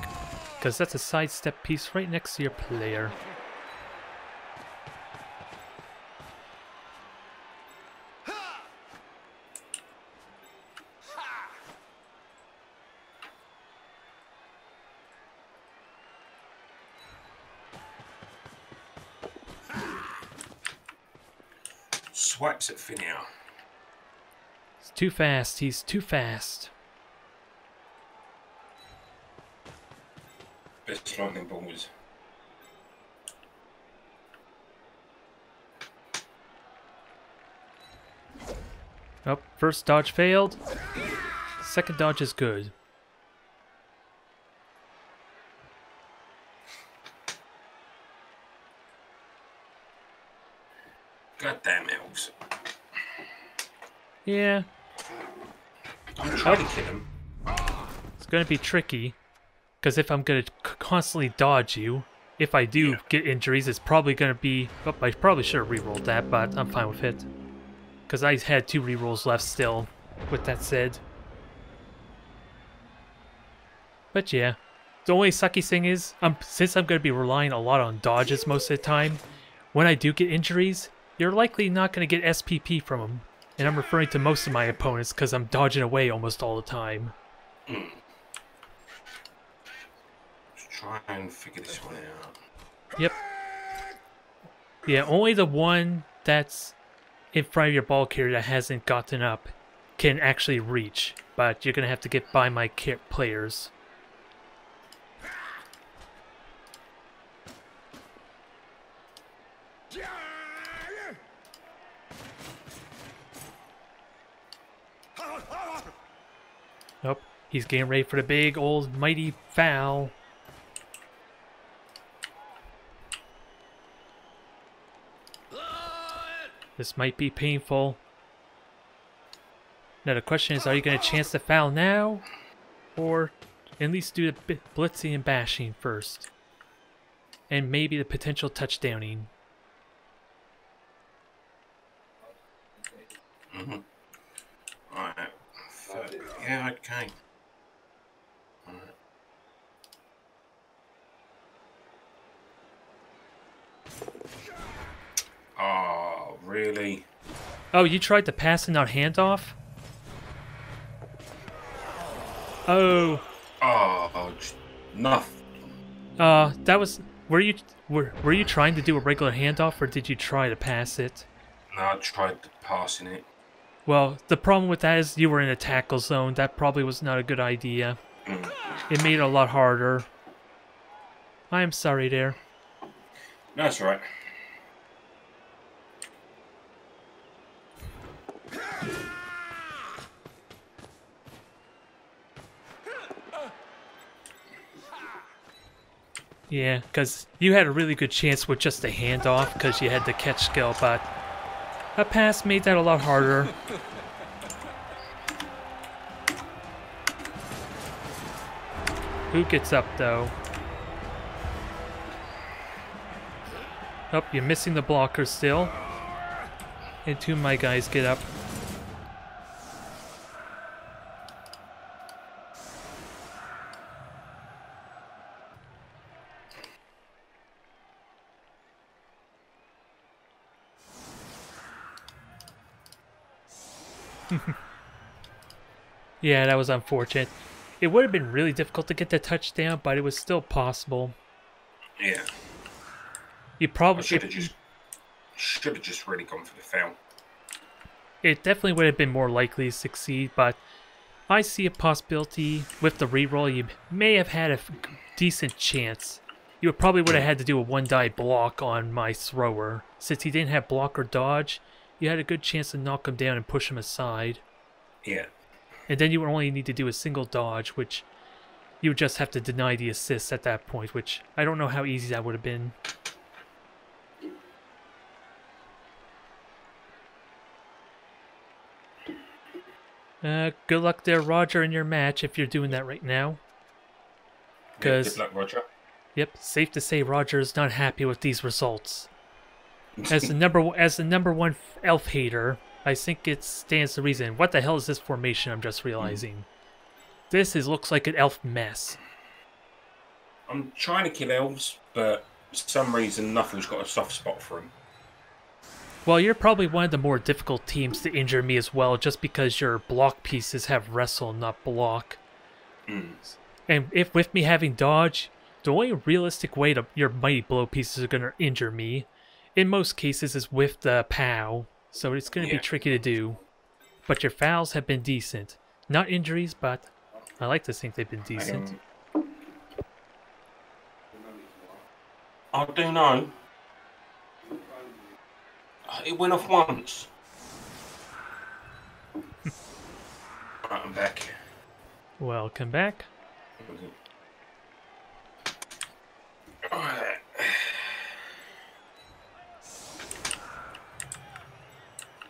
[SPEAKER 1] because that's a sidestep piece right next to your player.
[SPEAKER 2] Swipes at Finia.
[SPEAKER 1] It's too fast, he's too fast.
[SPEAKER 2] Best lightning balls.
[SPEAKER 1] Oh, first dodge failed. Second dodge is good.
[SPEAKER 2] Goddamn elves.
[SPEAKER 1] Yeah,
[SPEAKER 2] I'm trying to kill him.
[SPEAKER 1] it's gonna be tricky. Because if I'm gonna constantly dodge you, if I do get injuries, it's probably gonna be... Oh, I probably should have rerolled that, but I'm fine with it. Because I had 2 rerolls left still, with that said. But yeah, the only sucky thing is, since I'm gonna be relying a lot on dodges most of the time, when I do get injuries, you're likely not gonna get SPP from them. And I'm referring to most of my opponents because I'm dodging away almost all the time.
[SPEAKER 2] Try and figure this one out.
[SPEAKER 1] Yep. Yeah, only the one that's in front of your ball carrier that hasn't gotten up can actually reach, but you're gonna have to get by my players. Nope, he's getting ready for the big old mighty foul. This might be painful. Now the question is, are you going to chance the foul now? Or at least do the blitzing and bashing first? And maybe the potential touchdowning.
[SPEAKER 2] Alright. Yeah, okay. Alright. Oh, really?
[SPEAKER 1] Oh, you tried to pass and not handoff? Oh.
[SPEAKER 2] Oh, just nothing.
[SPEAKER 1] That was... Were you trying to do a regular handoff, or did you try to pass it?
[SPEAKER 2] No, I tried passing it.
[SPEAKER 1] Well, the problem with that is you were in a tackle zone. That probably was not a good idea. It made it a lot harder. I am sorry there.
[SPEAKER 2] No, that's alright.
[SPEAKER 1] Yeah, because you had a really good chance with just a handoff because you had the catch skill, but a pass made that a lot harder. Who gets up, though? Oh, you're missing the blocker still. And 2 of my guys get up. Yeah, that was unfortunate. It would have been really difficult to get the touchdown, but it was still possible.
[SPEAKER 2] Yeah.
[SPEAKER 1] You
[SPEAKER 2] I
[SPEAKER 1] probably
[SPEAKER 2] should have just really gone for the foul.
[SPEAKER 1] it definitely would have been more likely to succeed, but I see a possibility with the reroll. You may have had a decent chance. You probably would have had to do a one-die block on my thrower. Since he didn't have block or dodge, you had a good chance to knock him down and push him aside.
[SPEAKER 2] Yeah.
[SPEAKER 1] And then you would only need to do a single dodge, which you would just have to deny the assist at that point, which I don't know how easy that would have been. Good luck there, Roger, in your match if you're doing that right now.
[SPEAKER 2] Yeah, good luck, Roger.
[SPEAKER 1] Yep, safe to say Roger is not happy with these results. As the number one elf hater, I think it stands to reason. What the hell is this formation? I'm just realizing. This looks like an elf mess.
[SPEAKER 2] I'm trying to kill elves, but for some reason, Knuffle's got a soft spot for him.
[SPEAKER 1] Well, you're probably one of the more difficult teams to injure me as well, just because your block pieces have wrestle, not block. And if with me having dodge, the only realistic way to your mighty blow pieces are going to injure me, in most cases, is with the POW. So it's going to be tricky to do. But your fouls have been decent. Not injuries, but I like to think they've been decent.
[SPEAKER 2] I do know. It went off once. Right, I'm back.
[SPEAKER 1] Welcome back.
[SPEAKER 2] Alright.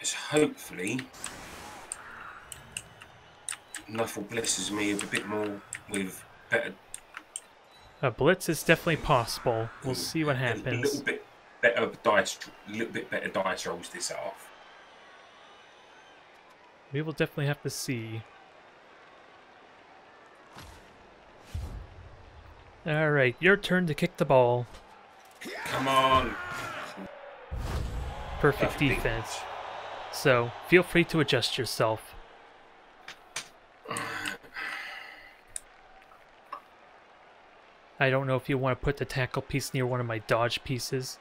[SPEAKER 2] It's hopefully Knuffle blesses me with a bit more, with better.
[SPEAKER 1] A blitz is definitely possible. We'll see what happens.
[SPEAKER 2] A little bit better dice rolls this off.
[SPEAKER 1] We will definitely have to see. Alright, your turn to kick the ball.
[SPEAKER 2] Come on.
[SPEAKER 1] Perfect defense. So, feel free to adjust yourself. I don't know if you want to put the tackle piece near one of my dodge pieces.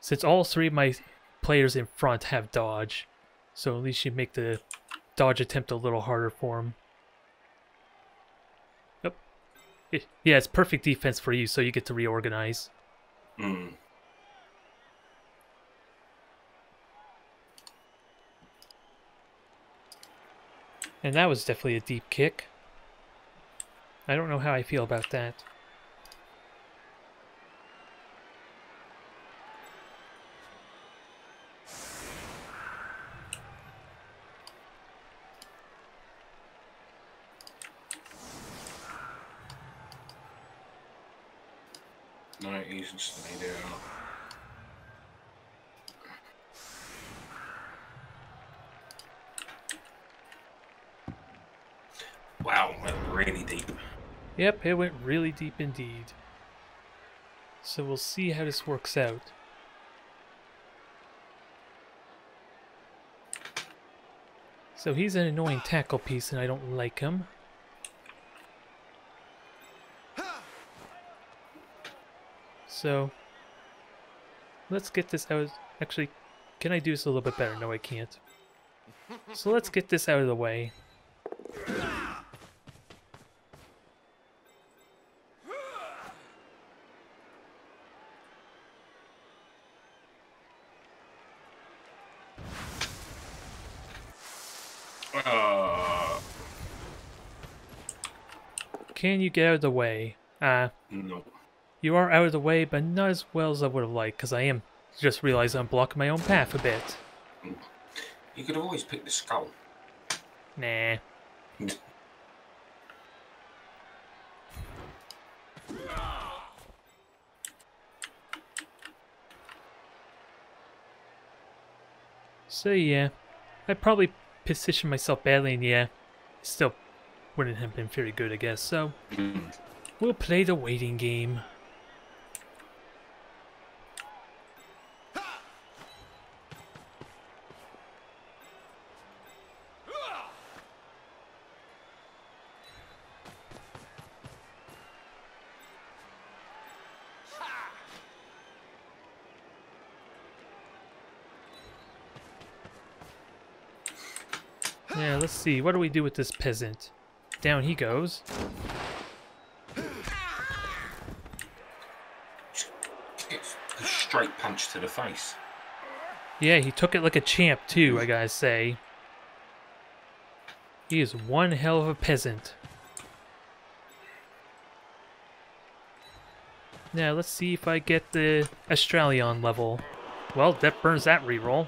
[SPEAKER 1] Since all three of my players in front have dodge, so at least you make the dodge attempt a little harder for them. Yep. Yeah, it's perfect defense for you, so you get to reorganize.
[SPEAKER 2] Mm.
[SPEAKER 1] And that was definitely a deep kick. I don't know how I feel about that.
[SPEAKER 2] No, he's just stay there. Wow, went really deep.
[SPEAKER 1] Yep, it went really deep indeed. So we'll see how this works out. So he's an annoying tackle piece and I don't like him. So let's get this out. Actually, can I do this a little bit better? No, I can't. So let's get this out of the way. Can you get out of the way?
[SPEAKER 2] No.
[SPEAKER 1] You are out of the way, but not as well as I would have liked, because I am just realized I'm blocking my own path a bit.
[SPEAKER 2] You could have always picked the skull.
[SPEAKER 1] Nah. So yeah, I probably positioned myself badly, and yeah, still wouldn't have been very good, I guess. So we'll play the waiting game. Yeah, let's see. What do we do with this peasant? Down he goes.
[SPEAKER 2] It's a straight punch to the face.
[SPEAKER 1] Yeah, he took it like a champ too, I gotta say. He is one hell of a peasant. Now, let's see if I get the Australian level. Well, that burns that reroll.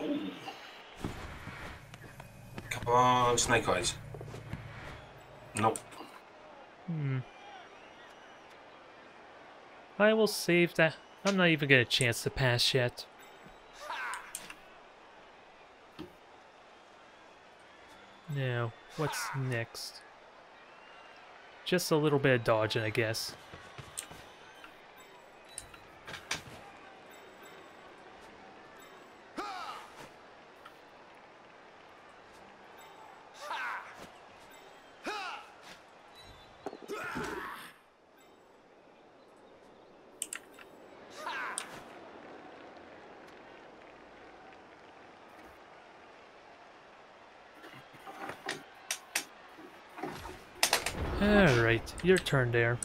[SPEAKER 2] Ooh. Come on, Snake Eyes. Nope.
[SPEAKER 1] I will save that. I'm not even getting a chance to pass yet. Now, what's next? Just a little bit of dodging, I guess. Alright, your turn there.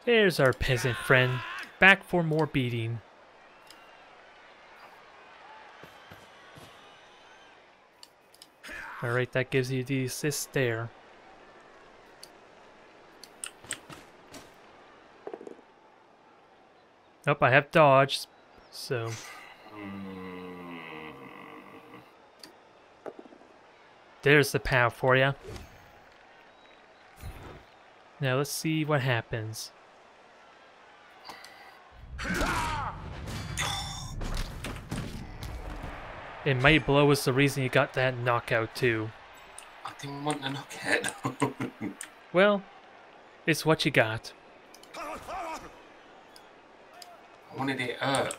[SPEAKER 1] There's our peasant friend, back for more beating. Alright, that gives you the assist there. Nope, I have dodged, so... There's the pow for you. Now let's see what happens. And Mighty Blow was the reason you got that knockout too.
[SPEAKER 2] I didn't want a knockout.
[SPEAKER 1] Well, it's what you got.
[SPEAKER 2] I wanted it hurt.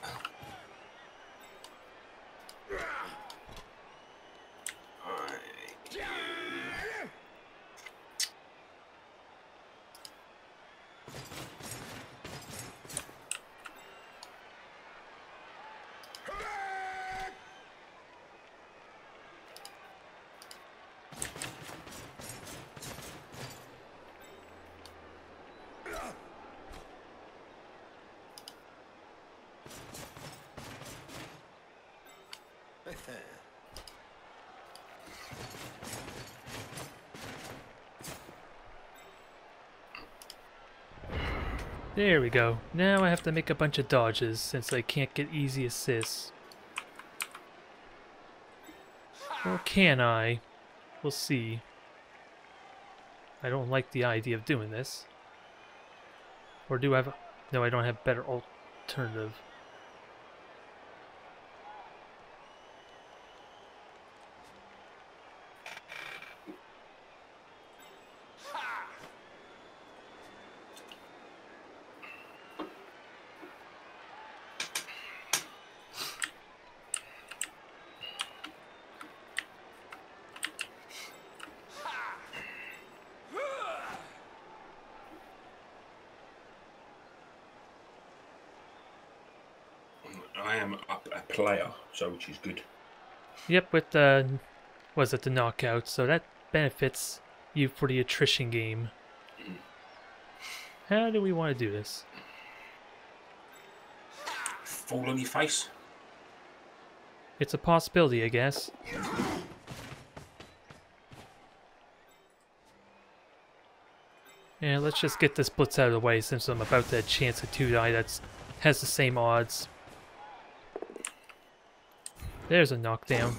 [SPEAKER 1] There we go. Now I have to make a bunch of dodges since I can't get easy assists. Or can I? We'll see. I don't like the idea of doing this. Or do I have... No, I don't have better alternative.
[SPEAKER 2] I am up a player, so which is good.
[SPEAKER 1] Yep, with the... Was it the knockout? So that benefits you for the attrition game. How do we want to do this?
[SPEAKER 2] Fall on your face?
[SPEAKER 1] It's a possibility, I guess. Yeah, let's just get this blitz out of the way since I'm about to chance a 2-die that has the same odds. There's a knockdown.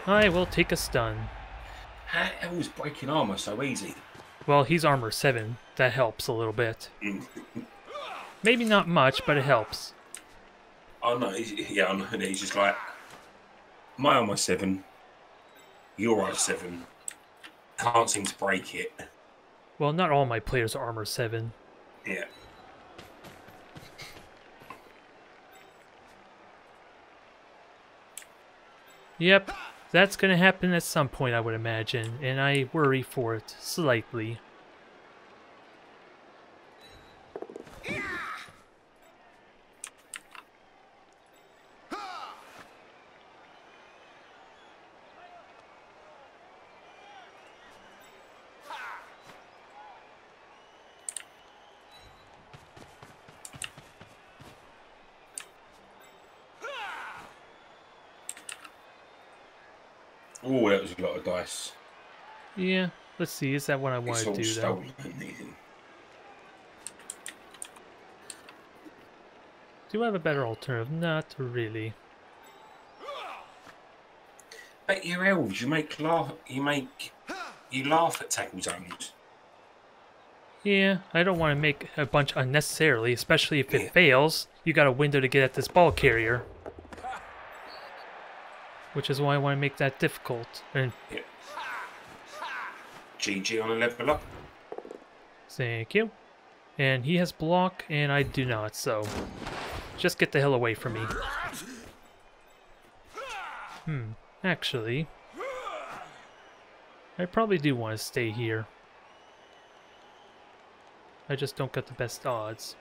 [SPEAKER 1] I will take a stun.
[SPEAKER 2] How the hell is breaking armor so easy?
[SPEAKER 1] Well, he's armor 7. That helps a little bit. Maybe not much, but it helps.
[SPEAKER 2] Oh no, yeah, I know. He's just like, my armor 7, your armor 7. Can't seem to break it.
[SPEAKER 1] Well, not all my players are armor 7.
[SPEAKER 2] Yeah.
[SPEAKER 1] Yep, that's gonna happen at some point, I would imagine, and I worry for it slightly.
[SPEAKER 2] Oh, that was a lot of dice.
[SPEAKER 1] Yeah, let's see, is that what I want
[SPEAKER 2] It's
[SPEAKER 1] to
[SPEAKER 2] all
[SPEAKER 1] do, though?
[SPEAKER 2] stolen.
[SPEAKER 1] Do I have a better alternative? Not really.
[SPEAKER 2] But you're elves. You laugh at tackle zones.
[SPEAKER 1] Yeah, I don't want to make a bunch unnecessarily, especially if it
[SPEAKER 2] Yeah.
[SPEAKER 1] fails. You got a window to get at this ball carrier. Which is why I want to make that difficult. And
[SPEAKER 2] Yeah. GG on a level up.
[SPEAKER 1] thank you. And he has block, and I do not, so just get the hell away from me. Actually, I probably do want to stay here. I just don't get the best odds.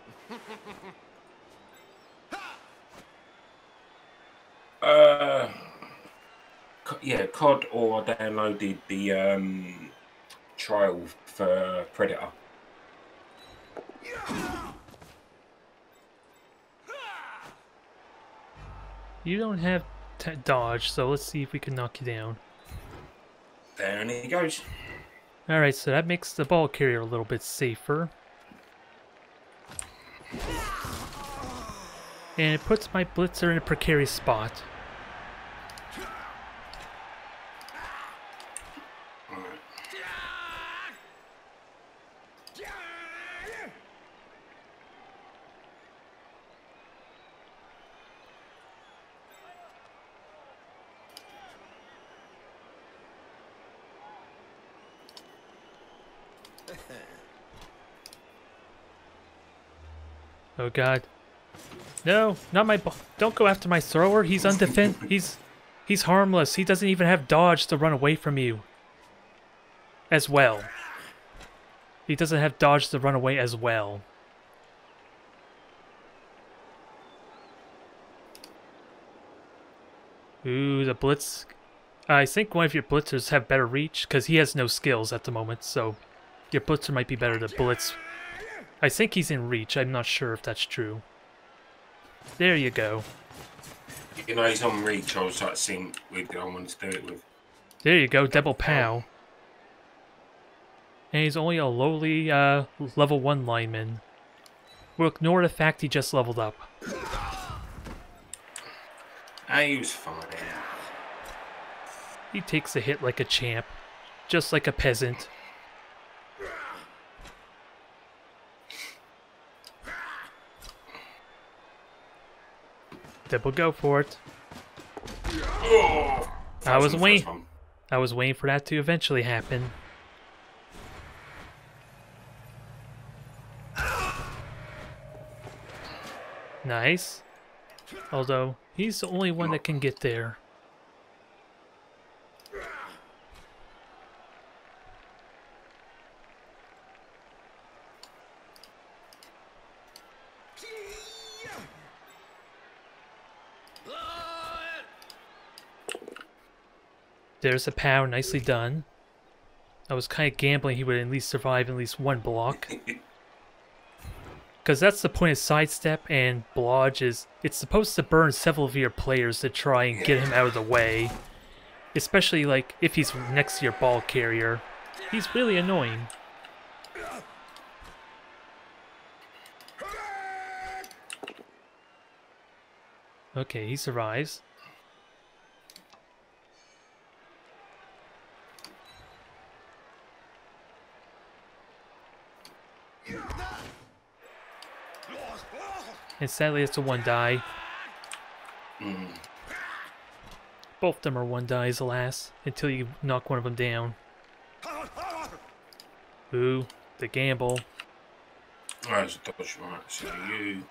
[SPEAKER 2] Yeah, COD, or I downloaded the trial for Predator.
[SPEAKER 1] You don't have dodge, so let's see if we can knock you down.
[SPEAKER 2] There he goes.
[SPEAKER 1] Alright, so that makes the ball carrier a little bit safer. And it puts my blitzer in a precarious spot. Oh god. No, not my ball. Don't go after my thrower. He's he's harmless. He doesn't even have dodge to run away from you. As well. He doesn't have dodge to run away as well. Ooh, the blitz. I think one of your blitzers have better reach, because he has no skills at the moment, so your blitzer might be better to blitz. I think he's in reach. I'm not sure if that's true. There you go.
[SPEAKER 2] You know, he's on reach. I was like seeing with I wanted to do it with.
[SPEAKER 1] There you go, double pow. And he's only a lowly level 1 lineman. We'll ignore the fact he just leveled up.
[SPEAKER 2] He was fine.
[SPEAKER 1] He takes a hit like a champ, just like a peasant. Double go for it.
[SPEAKER 2] Oh,
[SPEAKER 1] I was waiting for that to eventually happen. Nice. Although, he's the only one that can get there. There's a pow, nicely done. I was kind of gambling he would at least survive at least one block. Because that's the point of sidestep, and blodge is... It's supposed to burn several of your players to try and get him out of the way. Especially, like, if he's next to your ball carrier. He's really annoying. Okay, he survives. And sadly, it's a 1 die. Both of them are 1 dies, alas, until you knock one of them down. Ooh, the gamble.
[SPEAKER 2] That's a dodge, right? So you.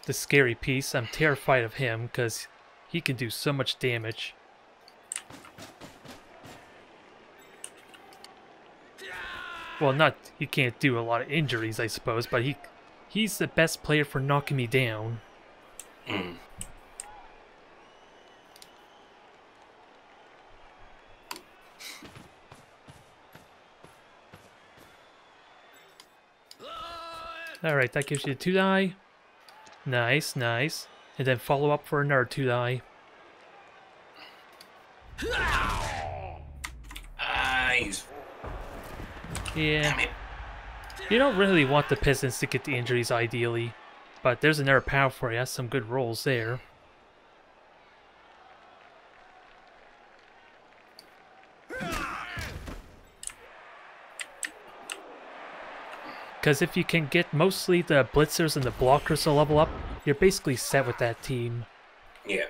[SPEAKER 1] The scary piece. I'm terrified of him because he can do so much damage. Well, not he can't do a lot of injuries, I suppose, but he's the best player for knocking me down.
[SPEAKER 2] Mm.
[SPEAKER 1] Alright, that gives you 2 die. Nice, nice. And then follow up for another 2 die. Yeah. You don't really want the peasants to get the injuries ideally. But there's another power for you. That's some good rolls there. Because if you can get mostly the blitzers and the blockers to level up, you're basically set with that team.
[SPEAKER 2] Yeah.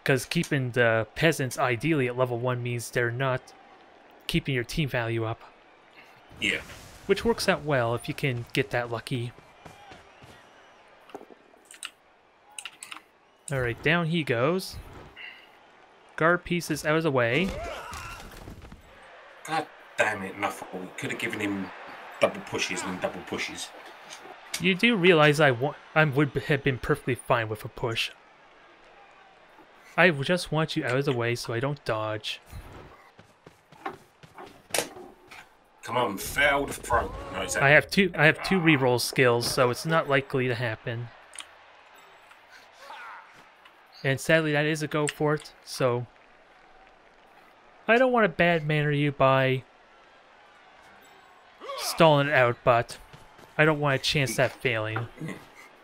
[SPEAKER 1] Because keeping the peasants ideally at level 1 means they're not keeping your team value up.
[SPEAKER 2] Yeah.
[SPEAKER 1] Which works out well if you can get that lucky. Alright, down he goes. Guard pieces out of the way.
[SPEAKER 2] God damn it, Nuffle. We could have given him double pushes and double pushes.
[SPEAKER 1] You do realize I would have been perfectly fine with a push. I just want you out of the way so I don't dodge.
[SPEAKER 2] Come on, fail the throw. No,
[SPEAKER 1] I have two reroll skills, so it's not likely to happen. And sadly that is a go for it, so I don't want to bad manner you by stalling it out, but I don't want to chance that failing.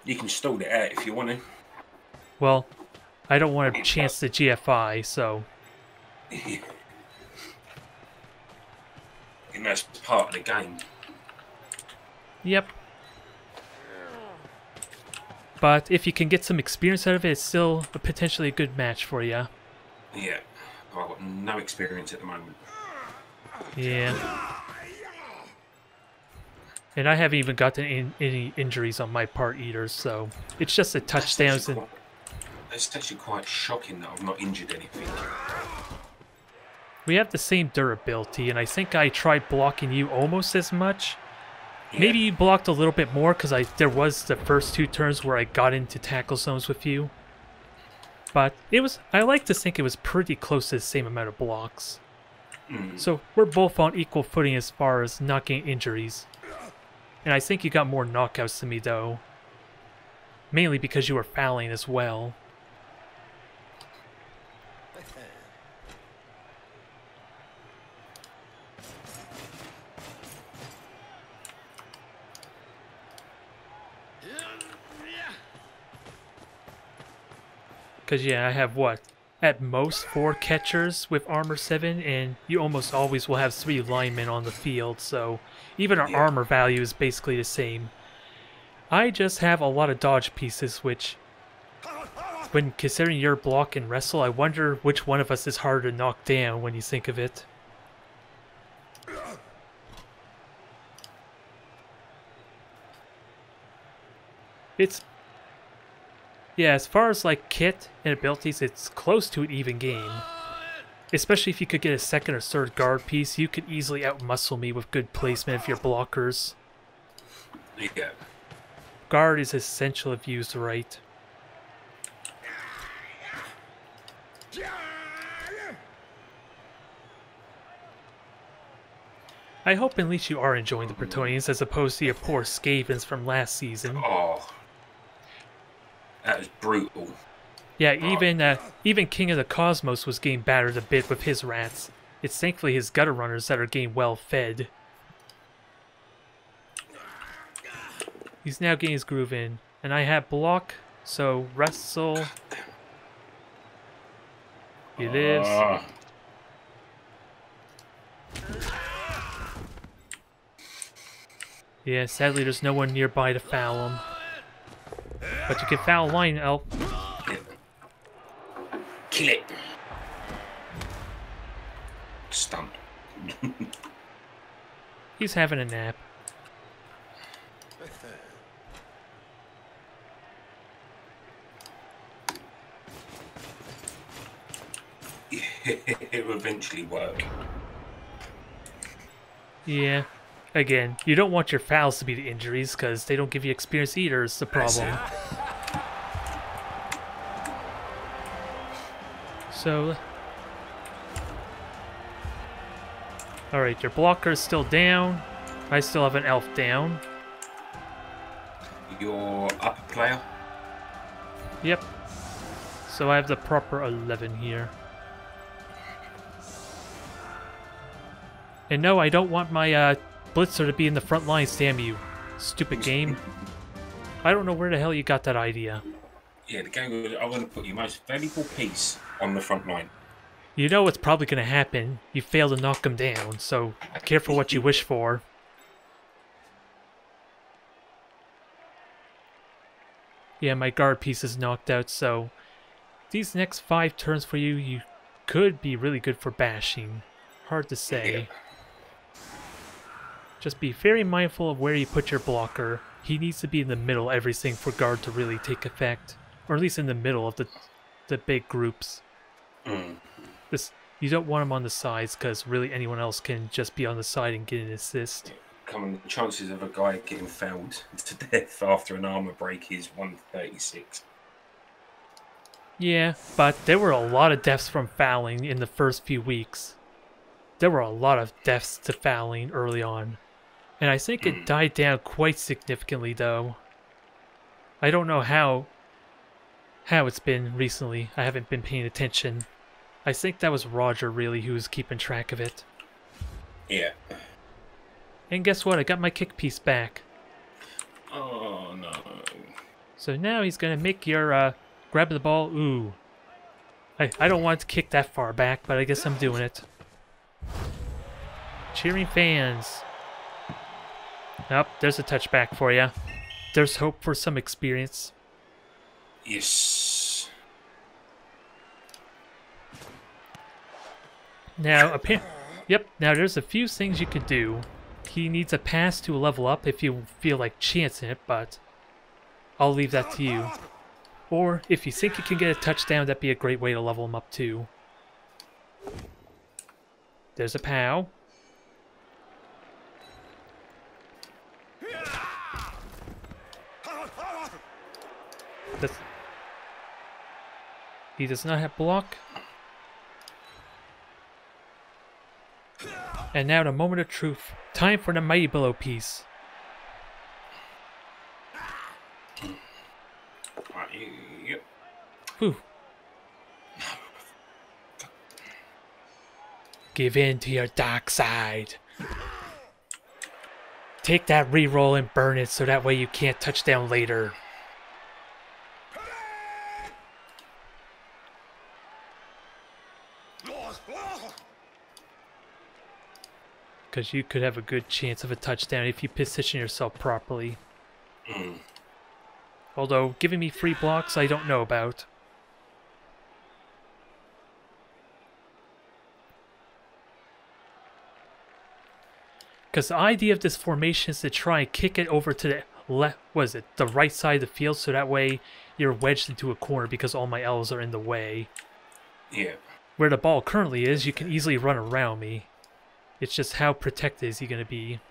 [SPEAKER 2] You can stall it out if you want to.
[SPEAKER 1] Well, I don't want to chance the GFI, so...
[SPEAKER 2] And that's part of the game.
[SPEAKER 1] Yep. But if you can get some experience out of it, it's still a potentially good match for you.
[SPEAKER 2] Yeah. I've got no experience at the moment.
[SPEAKER 1] Yeah. And I haven't even gotten any injuries on my part either, so it's just the touchdowns.
[SPEAKER 2] It's actually quite shocking that I've not injured anything.
[SPEAKER 1] We have the same durability, and I think I tried blocking you almost as much. Yeah. Maybe you blocked a little bit more, because there was the first 2 turns where I got into tackle zones with you. But I like to think it was pretty close to the same amount of blocks. So we're both on equal footing as far as not getting injuries. And I think you got more knockouts than me, though. Mainly because you were fouling as well. Because, yeah, I have, what, at most 4 catchers with armor 7, and you almost always will have 3 linemen on the field, so even our armor value is basically the same. I just have a lot of dodge pieces, which, when considering your block and wrestle, I wonder which one of us is harder to knock down when you think of it. Yeah, as far as like kit and abilities, it's close to an even game. Especially if you could get a 2nd or 3rd guard piece, you could easily outmuscle me with good placement of your blockers.
[SPEAKER 2] Yeah.
[SPEAKER 1] Guard is essential if used right. I hope at least you are enjoying the Bretonnians as opposed to your poor Skavens from last season.
[SPEAKER 2] Oh. That was brutal.
[SPEAKER 1] Yeah, even King of the Cosmos was getting battered a bit with his rats. It's thankfully his gutter runners that are getting well fed. He's now getting his groove in. And I have block, so wrestle. He lives. Yeah, sadly there's no one nearby to foul him. But you can foul line, Elf.
[SPEAKER 2] Kill it. Stunned.
[SPEAKER 1] He's having a nap.
[SPEAKER 2] It will eventually work.
[SPEAKER 1] Yeah. Again, you don't want your fouls to be the injuries, because they don't give you experience either, is the problem. So... Alright, your blocker's still down. I still have an elf down.
[SPEAKER 2] Your upper player?
[SPEAKER 1] Yep. So I have the proper 11 here. And no, I don't want my blitzer to be in the front lines, damn you. Stupid game. I don't know where the hell you got that idea.
[SPEAKER 2] Yeah, the game was, I want to put your most valuable piece on the front line.
[SPEAKER 1] You know what's probably going to happen. You fail to knock him down, so careful what you wish for. Yeah, my guard piece is knocked out, so these next 5 turns for you, you could be really good for bashing. Hard to say.
[SPEAKER 2] Yeah.
[SPEAKER 1] Just be very mindful of where you put your blocker. He needs to be in the middle everything for guard to really take effect. Or at least in the middle of the big groups. You don't want him on the sides, because really anyone else can just be on the side and get an assist.
[SPEAKER 2] Come on, the chances of a guy getting fouled to death after an armor break is 136.
[SPEAKER 1] Yeah, but there were a lot of deaths from fouling in the first few weeks. There were a lot of deaths to fouling early on. And I think it died down quite significantly, though. I don't know how it's been recently. I haven't been paying attention. I think that was Roger, really, who was keeping track of it.
[SPEAKER 2] Yeah.
[SPEAKER 1] And guess what? I got my kick piece back.
[SPEAKER 2] Oh, no.
[SPEAKER 1] So now he's going to make your grab the ball. Ooh. I don't want to kick that far back, but I guess I'm doing it. Cheering fans. Oh, there's a touchback for you. There's hope for some experience.
[SPEAKER 2] Yes.
[SPEAKER 1] Now, yep, now there's a few things you could do. He needs a pass to level up if you feel like chancing it, but I'll leave that to you. Or if you think you can get a touchdown, that'd be a great way to level him up too. There's a POW. He does not have block. And now the moment of truth. Time for the mighty billow piece.
[SPEAKER 2] Yep.
[SPEAKER 1] Whew. Give in to your dark side. Take that reroll and burn it so that way you can't touch down later. Because you could have a good chance of a touchdown if you position yourself properly. Although, giving me free blocks, I don't know about. Because the idea of this formation is to try and kick it over to the the right side of the field, so that way you're wedged into a corner because all my elves are in the way.
[SPEAKER 2] Yeah.
[SPEAKER 1] Where the ball currently is, you can easily run around me. It's just how protected is he going to be.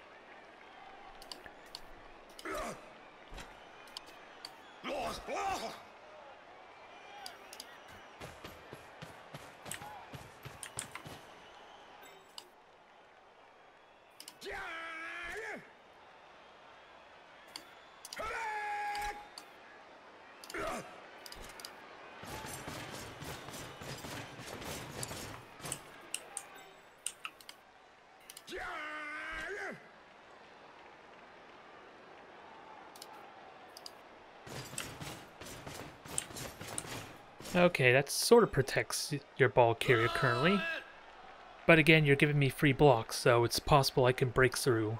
[SPEAKER 1] Okay, that sort of protects your ball carrier currently. But again, you're giving me free blocks, so it's possible I can break through.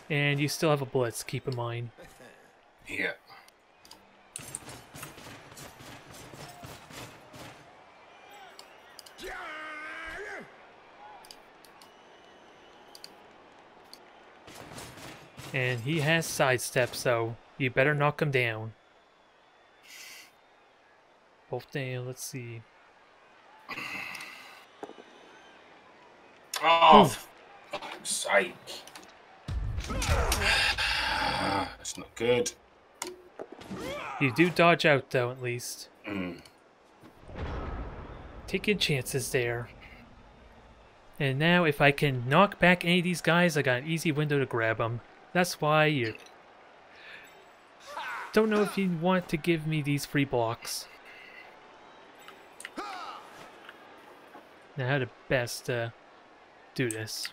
[SPEAKER 1] And you still have a blitz, keep in mind. And he has sidestep, so you better knock him down. Both down, let's see.
[SPEAKER 2] Oh, for fuck's sake. That's not good.
[SPEAKER 1] You do dodge out, though, at least.
[SPEAKER 2] Mm.
[SPEAKER 1] Taking chances there. And now, if I can knock back any of these guys, I got an easy window to grab them. That's why you... Don't know if you want to give me these free blocks. Now, how to best do this.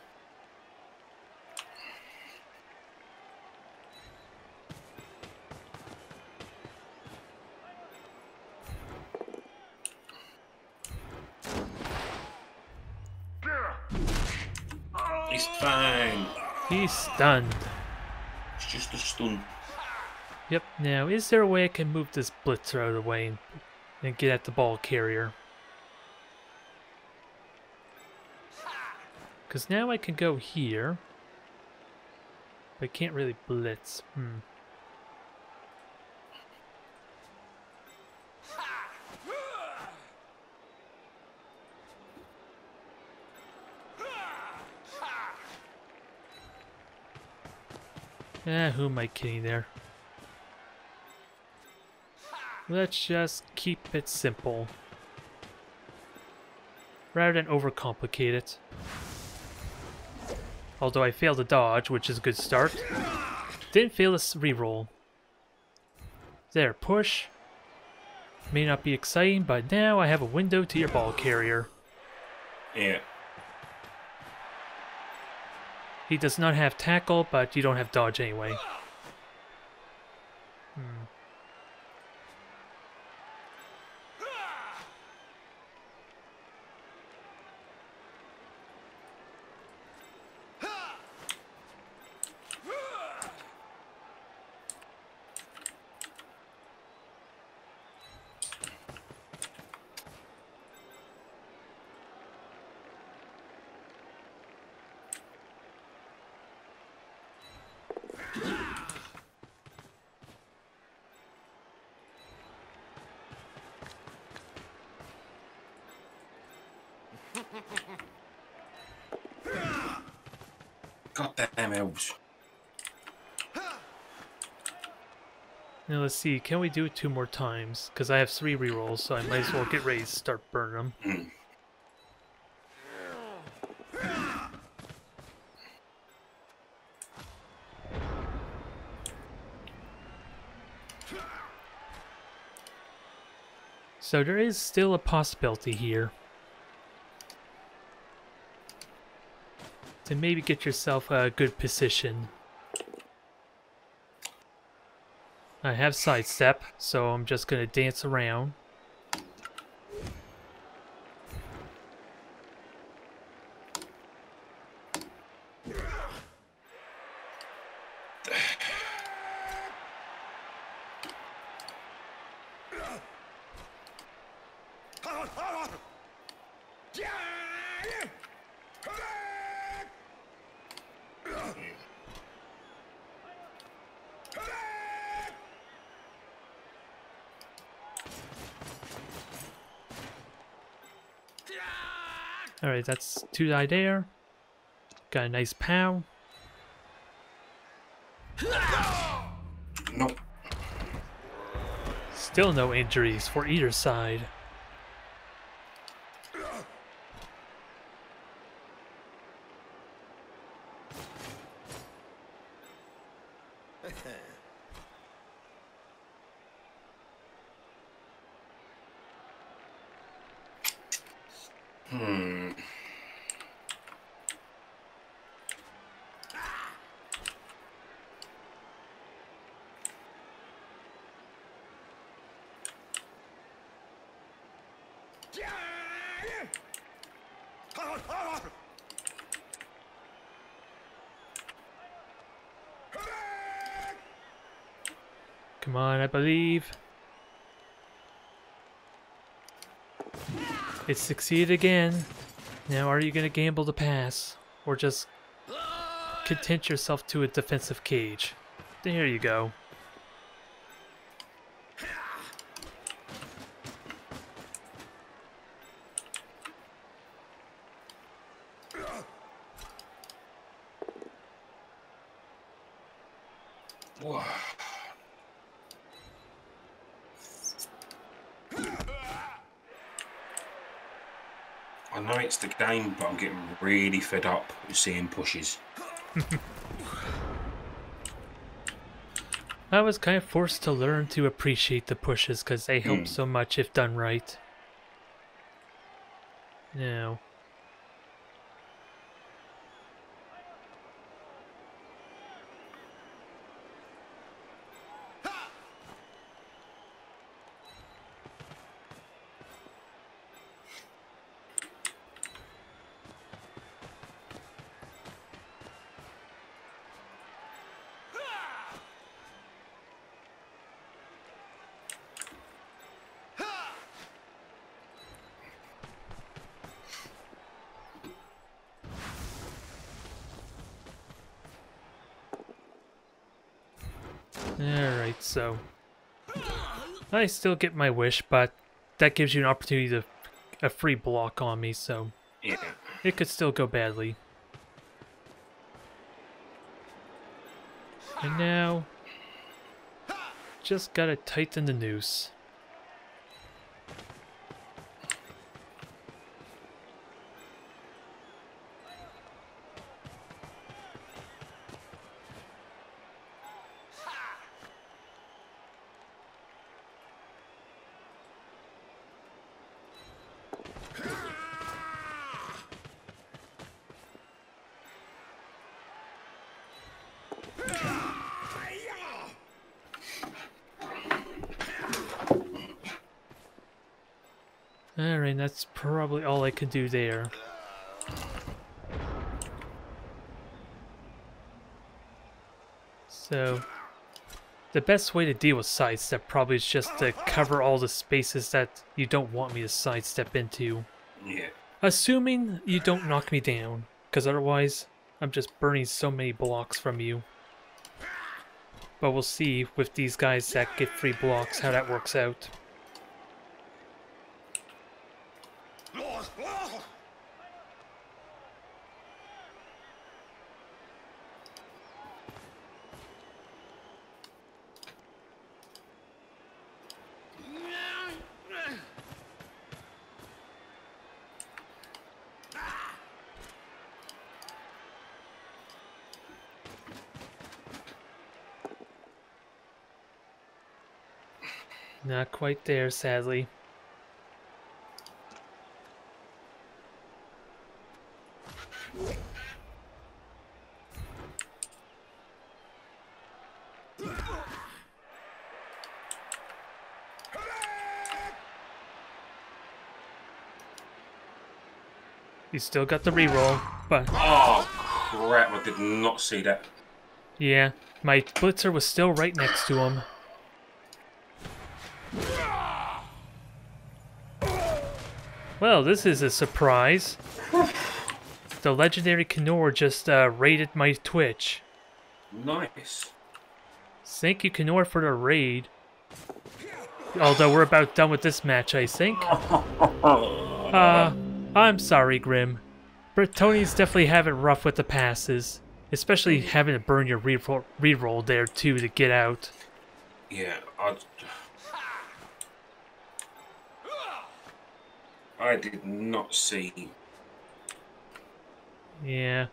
[SPEAKER 2] He's fine.
[SPEAKER 1] He's stunned.
[SPEAKER 2] It's just a stun.
[SPEAKER 1] Yep, now is there a way I can move this blitzer out of the way and get at the ball carrier? Because now I can go here, but I can't really blitz. Who am I kidding there? Let's just keep it simple. Rather than overcomplicate it. Although I failed a dodge, which is a good start. Didn't fail a reroll. There, push. May not be exciting, but now I have a window to your ball carrier.
[SPEAKER 2] Yeah.
[SPEAKER 1] He does not have tackle, but you don't have dodge anyway.
[SPEAKER 2] Goddamn elves.
[SPEAKER 1] Now let's see, can we do it 2 more times? Because I have 3 rerolls, so I might as well get ready to start burning them. So there is still a possibility here to maybe get yourself a good position. I have sidestep, so I'm just going to dance around. Alright, that's 2 die there. Got a nice pow.
[SPEAKER 2] Nope.
[SPEAKER 1] Still no injuries for either side. Come on, I believe. It succeeded again. Now are you going to gamble the pass? Or just content yourself to a defensive cage. There you go.
[SPEAKER 2] Whoa. I know it's the game, but I'm getting really fed up with seeing pushes.
[SPEAKER 1] I was kind of forced to learn to appreciate the pushes because they help so much if done right. Now. Alright, so I still get my wish, but that gives you an opportunity to a free block on me, so
[SPEAKER 2] Yeah.
[SPEAKER 1] it could still go badly. And now, just gotta tighten the noose. Alright, that's probably all I can do there. So, the best way to deal with sidestep probably is just to cover all the spaces that you don't want me to sidestep into.
[SPEAKER 2] Yeah.
[SPEAKER 1] Assuming you don't knock me down, because otherwise I'm just burning so many blocks from you. But we'll see with these guys that get free blocks how that works out. Not quite there, sadly. You still got the reroll, but...
[SPEAKER 2] Oh, crap, I did not see that.
[SPEAKER 1] Yeah, my blitzer was still right next to him. Well, this is a surprise. The legendary Knorr just raided my Twitch.
[SPEAKER 2] Nice.
[SPEAKER 1] Thank you, Knorr, for the raid. Although we're about done with this match, I think. I'm sorry, Grim. Bretonnians definitely have it rough with the passes. Especially having to burn your reroll there, too, to get out.
[SPEAKER 2] Yeah, I did not see.
[SPEAKER 1] Yeah.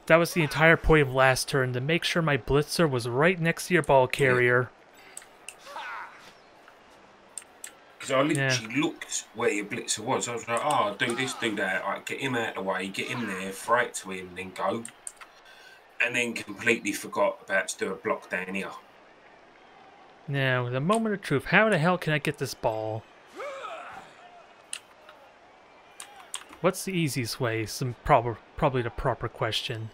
[SPEAKER 1] That was the entire point of last turn, to make sure my blitzer was right next to your ball carrier.
[SPEAKER 2] Because I literally looked where your blitzer was. I was like, oh, do this, do that. Right, get him out of the way, get him there, throw it to him, then go. And then completely forgot about to do a block down here.
[SPEAKER 1] Now, the moment of truth. How the hell can I get this ball? What's the easiest way? Probably the proper question.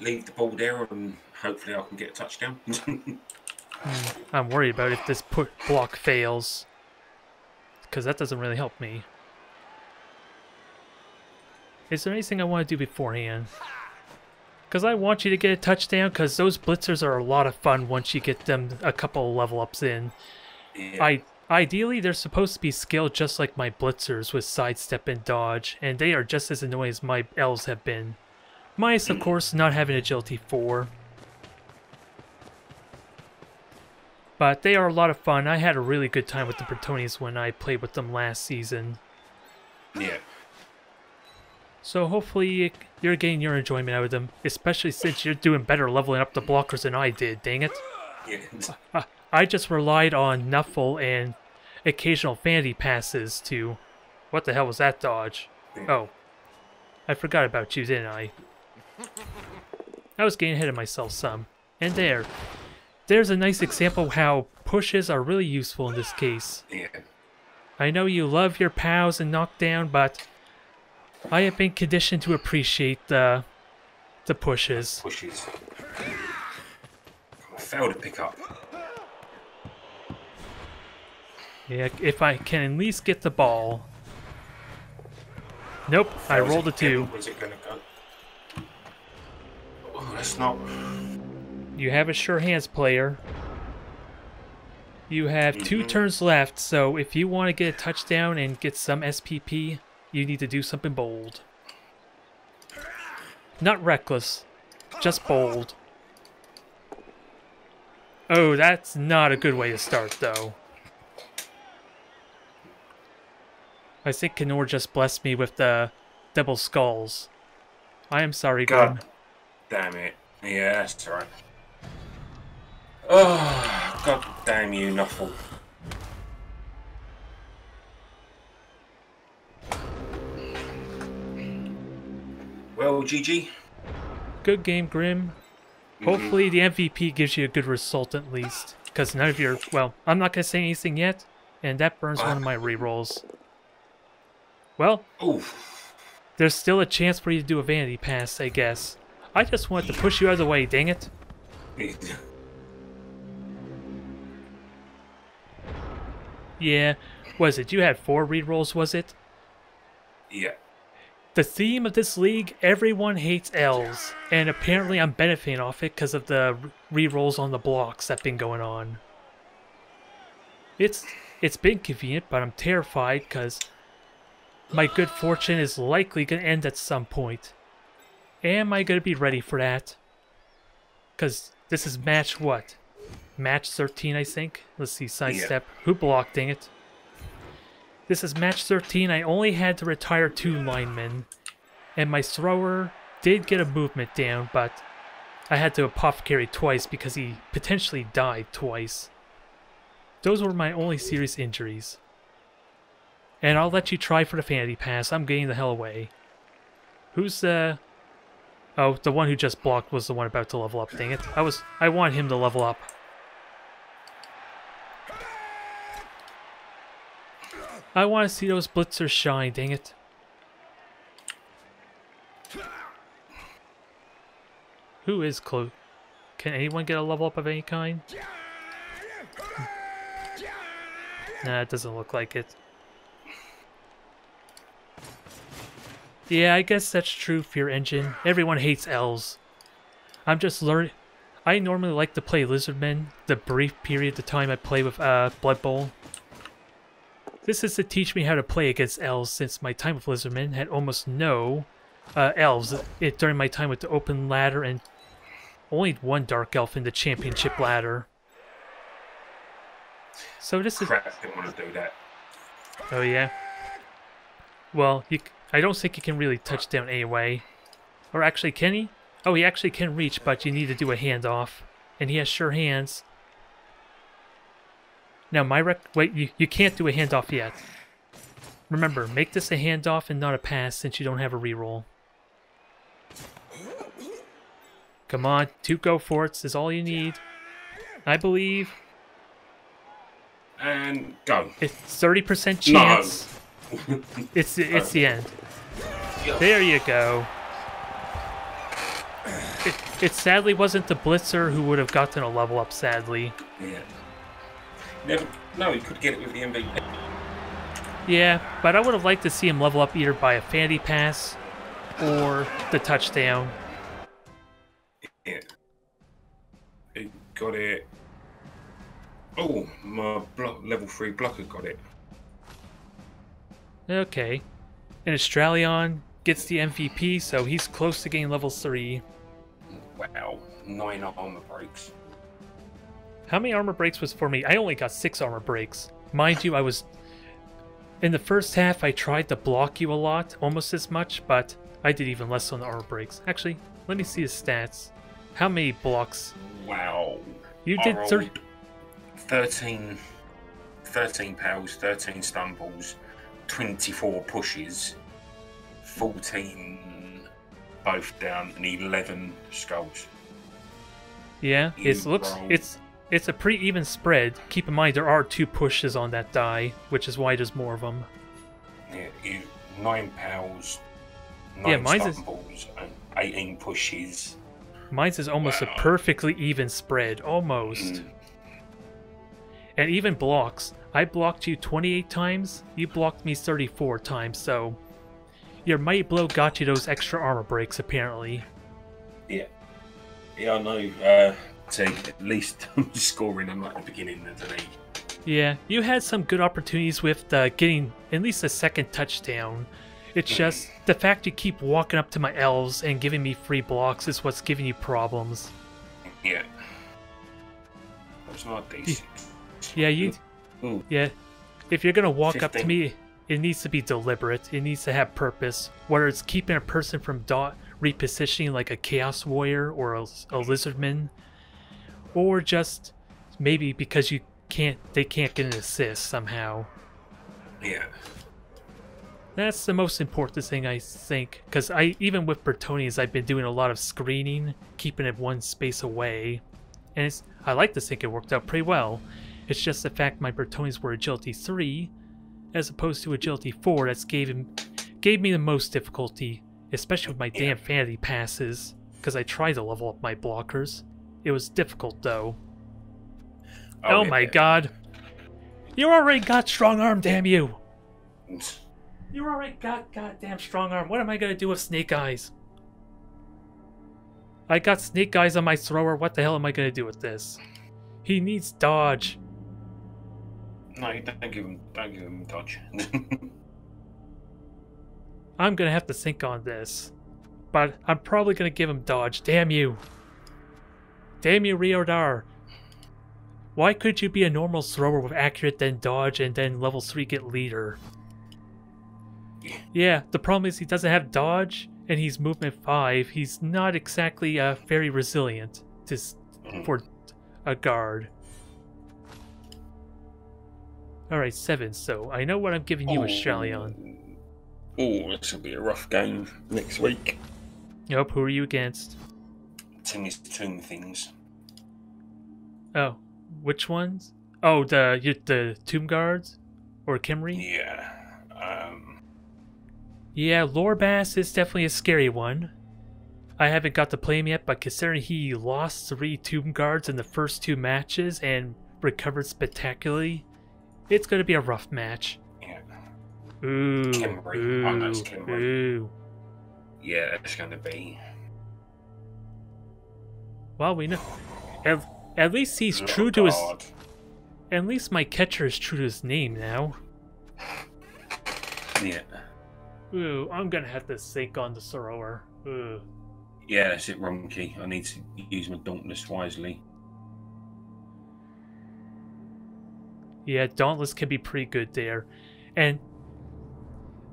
[SPEAKER 2] Leave the ball there and hopefully I can get a touchdown.
[SPEAKER 1] I'm worried about if this block fails. Because that doesn't really help me. Is there anything I want to do beforehand? Because I want you to get a touchdown, because those blitzers are a lot of fun once you get them a couple of level ups in.
[SPEAKER 2] Yeah.
[SPEAKER 1] Ideally, they're supposed to be skilled just like my blitzers with sidestep and dodge, and they are just as annoying as my elves have been. Minus, of course, not having agility 4. But they are a lot of fun. I had a really good time with the Bretonnians when I played with them last season.
[SPEAKER 2] Yeah.
[SPEAKER 1] So hopefully you're getting your enjoyment out of them, especially since you're doing better leveling up the blockers than I did, dang it.
[SPEAKER 2] Yeah.
[SPEAKER 1] I just relied on Nuffle and occasional vanity passes to... What the hell was that dodge? Oh. I forgot about you, didn't I? I was getting ahead of myself some. And there's a nice example of how pushes are really useful in this case.
[SPEAKER 2] Yeah.
[SPEAKER 1] I know you love your POWs and knockdown, but I have been conditioned to appreciate the pushes.
[SPEAKER 2] Pushes. I failed to pick up.
[SPEAKER 1] Yeah, if I can at least get the ball. Nope, I rolled a 2.
[SPEAKER 2] Where's it gonna go? Oh, that's not...
[SPEAKER 1] You have a sure hands player. You have 2 turns left, so if you want to get a touchdown and get some SPP, you need to do something bold. Not reckless, just bold. Oh, that's not a good way to start, though. I think Kenor just blessed me with the double skulls. I am sorry,
[SPEAKER 2] God
[SPEAKER 1] Grim.
[SPEAKER 2] damn it. Yeah, that's alright. Oh, god damn you, Nuffle. Well, GG.
[SPEAKER 1] Good game, Grim. Hopefully the MVP gives you a good result at least. Because none of your... Well, I'm not going to say anything yet. And that burns one of my rerolls. Well,
[SPEAKER 2] Oof.
[SPEAKER 1] there's still a chance for you to do a vanity pass, I guess. I just wanted to push you out of the way, dang it. Yeah, was it? You had 4 rerolls, was it?
[SPEAKER 2] Yeah.
[SPEAKER 1] The theme of this league, everyone hates elves. And apparently I'm benefiting off it because of the rerolls on the blocks that have been going on. It's been convenient, but I'm terrified because my good fortune is likely going to end at some point. Am I going to be ready for that? Because this is match what? Match 13, I think? Let's see, sidestep. Yeah. Who blocked, dang it? This is match 13. I only had to retire 2 linemen. And my thrower did get a movement down, but I had to apothecary twice because he potentially died twice. Those were my only serious injuries. And I'll let you try for the vanity pass. I'm getting the hell away. Who's the... Oh, the one who just blocked was the one about to level up, dang it. I want him to level up. I want to see those blitzers shine, dang it. Who is close? Can anyone get a level up of any kind? Nah, it doesn't look like it. Yeah, I guess that's true for your engine. Everyone hates elves. I'm just learning. I normally like to play lizardmen, the brief period of time I play with Blood Bowl. This is to teach me how to play against elves since my time with lizardmen had almost no elves during my time with the open ladder and only 1 dark elf in the championship ladder. So this is...
[SPEAKER 2] Crap, I didn't want to do that.
[SPEAKER 1] Oh yeah? Well, I don't think he can really touch down anyway. Or actually, can he? Oh, he actually can reach, but you need to do a handoff. And he has sure hands. Now, wait, you can't do a handoff yet. Remember, make this a handoff and not a pass since you don't have a reroll. Come on, 2 go for it is all you need. I believe.
[SPEAKER 2] And go.
[SPEAKER 1] It's 30% chance. No. It's the end. There you go. It sadly wasn't the blitzer who would have gotten a level up, sadly.
[SPEAKER 2] Yeah. No, he could get it with the MVP.
[SPEAKER 1] Yeah, but I would have liked to see him level up either by a fanny pass or the touchdown.
[SPEAKER 2] got it. Oh, my level 3 blocker got it.
[SPEAKER 1] Okay. And Australian gets the MVP, so he's close to getting level 3.
[SPEAKER 2] Wow, 9 armor breaks.
[SPEAKER 1] How many armor breaks was for me? I only got 6 armor breaks. Mind you, I was... In the first half, I tried to block you a lot, almost as much, but I did even less on the armor breaks. Actually, let me see his stats. How many blocks?
[SPEAKER 2] Wow.
[SPEAKER 1] You did
[SPEAKER 2] 13 pals, 13 stumbles, 24 pushes, 14 both down, and 11 skulls.
[SPEAKER 1] Yeah, it's a pretty even spread. Keep in mind there are 2 pushes on that die, which is why there's more of them.
[SPEAKER 2] Yeah, 9 pals, 9 stumbles, and 18 pushes.
[SPEAKER 1] Mine's is almost a perfectly even spread, almost. And even blocks. I blocked you 28 times, you blocked me 34 times, so your mighty blow got you those extra armor breaks, apparently.
[SPEAKER 2] Yeah. Yeah, I know. To at least scoring them at the beginning of the league.
[SPEAKER 1] Yeah, you had some good opportunities with getting at least a second touchdown. It's just the fact you keep walking up to my elves and giving me free blocks is what's giving you problems.
[SPEAKER 2] Yeah. It's not D6.
[SPEAKER 1] Yeah, yeah. If you're gonna walk
[SPEAKER 2] 15.
[SPEAKER 1] up to me, it needs to be deliberate. It needs to have purpose. Whether it's keeping a person from repositioning like a Chaos Warrior or a Lizardman, or just maybe because they can't get an assist somehow.
[SPEAKER 2] Yeah.
[SPEAKER 1] That's the most important thing, I think, because even with Bretonnians, I've been doing a lot of screening, keeping it one space away, and I like to think it worked out pretty well. It's just the fact my Bretonnians were Agility 3, as opposed to Agility 4, that's gave me the most difficulty, especially with my damn vanity passes, because I tried to level up my blockers. It was difficult, though. Oh my god! You already got strong arm, damn you! You already got goddamn strong arm. What am I gonna do with Snake Eyes? I got Snake Eyes on my thrower. What the hell am I gonna do with this? He needs dodge.
[SPEAKER 2] No, don't give him dodge.
[SPEAKER 1] I'm gonna have to think on this, but I'm probably gonna give him dodge. Damn you! Damn you, Riodar! Why could you be a normal thrower with accurate, then dodge, and then level 3 get leader? Yeah, the problem is he doesn't have dodge, and he's movement 5. He's not exactly very resilient for a guard. Alright, 7, so I know what I'm giving you, Australian.
[SPEAKER 2] Oh, this will be a rough game next week.
[SPEAKER 1] Yep, who are you against?
[SPEAKER 2] Timmy's Tomb things.
[SPEAKER 1] Oh, which ones? Oh, the Tomb Guards? Or Kimry?
[SPEAKER 2] Yeah.
[SPEAKER 1] Yeah, Lorbass is definitely a scary one. I haven't got to play him yet, but considering he lost 3 Tomb Guards in the first 2 matches and recovered spectacularly, it's going to be a rough match.
[SPEAKER 2] Yeah.
[SPEAKER 1] Ooh.
[SPEAKER 2] Kimry.
[SPEAKER 1] Ooh.
[SPEAKER 2] Oh, that's Kimry.
[SPEAKER 1] Ooh.
[SPEAKER 2] Yeah, it's going to be.
[SPEAKER 1] Well, we know. At least he's true to his... At least my catcher is true to his name now.
[SPEAKER 2] Yeah.
[SPEAKER 1] Ooh, I'm gonna have to think on the thrower. Ooh.
[SPEAKER 2] Yeah, that's it, Rumkey. I need to use my Dauntless wisely.
[SPEAKER 1] Yeah, Dauntless can be pretty good there. And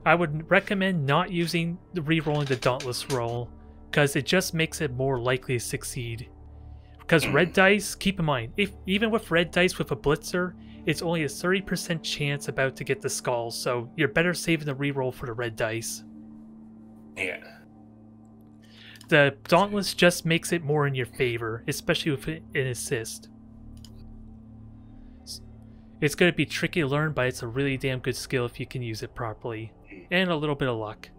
[SPEAKER 1] I would recommend not using re-rolling the Dauntless roll, because it just makes it more likely to succeed. Because red dice, keep in mind, even with red dice with a Blitzer, it's only a 30% chance about to get the skull, so you're better saving the reroll for the red dice.
[SPEAKER 2] Yeah.
[SPEAKER 1] The Dauntless just makes it more in your favor, especially with an assist. It's going to be tricky to learn, but it's a really damn good skill if you can use it properly. And a little bit of luck.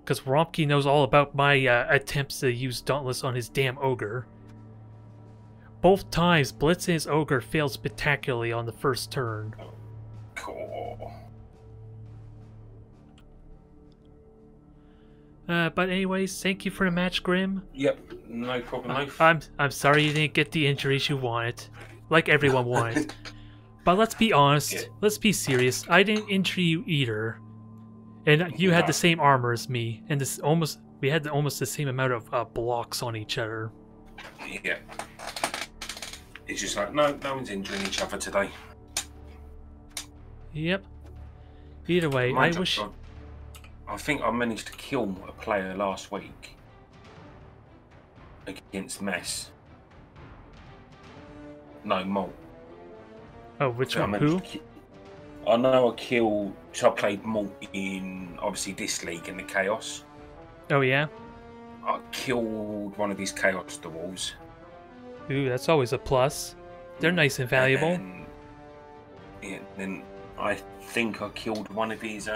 [SPEAKER 1] Because Rompke knows all about my attempts to use Dauntless on his damn Ogre. Both times, blitzing his Ogre failed spectacularly on the first turn.
[SPEAKER 2] Cool.
[SPEAKER 1] But anyways, thank you for the match, Grim.
[SPEAKER 2] Yep, no problem.
[SPEAKER 1] I'm sorry you didn't get the injuries you wanted, like everyone wanted. But let's be honest. Let's be serious. I didn't injure you either, and you had the same armor as me, and we had almost the same amount of blocks on each other.
[SPEAKER 2] Yeah. It's just like no one's injuring each other today.
[SPEAKER 1] Yep. Either way, I
[SPEAKER 2] think I managed to kill a player last week against Mess. No, Malt.
[SPEAKER 1] Oh, which one? Who?
[SPEAKER 2] I know I killed. So I played Malt in obviously this league in the Chaos.
[SPEAKER 1] Oh yeah.
[SPEAKER 2] I killed one of his Chaos Dwarves.
[SPEAKER 1] Ooh, that's always a plus. They're nice and valuable.
[SPEAKER 2] And then I think I killed one of his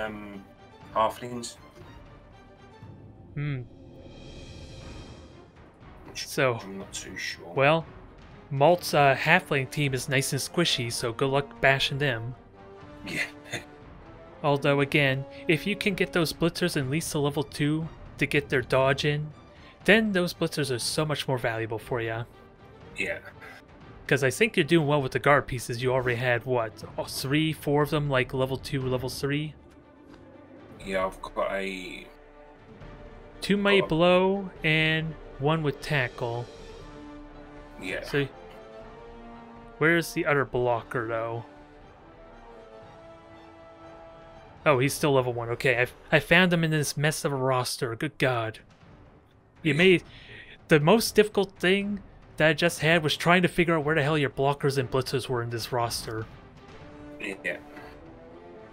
[SPEAKER 2] halflings.
[SPEAKER 1] So
[SPEAKER 2] I'm not too sure.
[SPEAKER 1] Well, Malt's halfling team is nice and squishy, so good luck bashing them.
[SPEAKER 2] Yeah.
[SPEAKER 1] Although again, if you can get those blitzers at least to level 2 to get their dodge in, then those blitzers are so much more valuable for you.
[SPEAKER 2] Yeah.
[SPEAKER 1] Because I think you're doing well with the guard pieces. You already had, what, 3, 4 of them, like level 2, level 3?
[SPEAKER 2] Yeah, I've got a...
[SPEAKER 1] 2 mighty blow and 1 with tackle.
[SPEAKER 2] Yeah.
[SPEAKER 1] So, where's the other blocker, though? Oh, he's still level 1. Okay, I found him in this mess of a roster. Good God. You made... The most difficult thing that I just had was trying to figure out where the hell your blockers and blitzers were in this roster.
[SPEAKER 2] Yeah.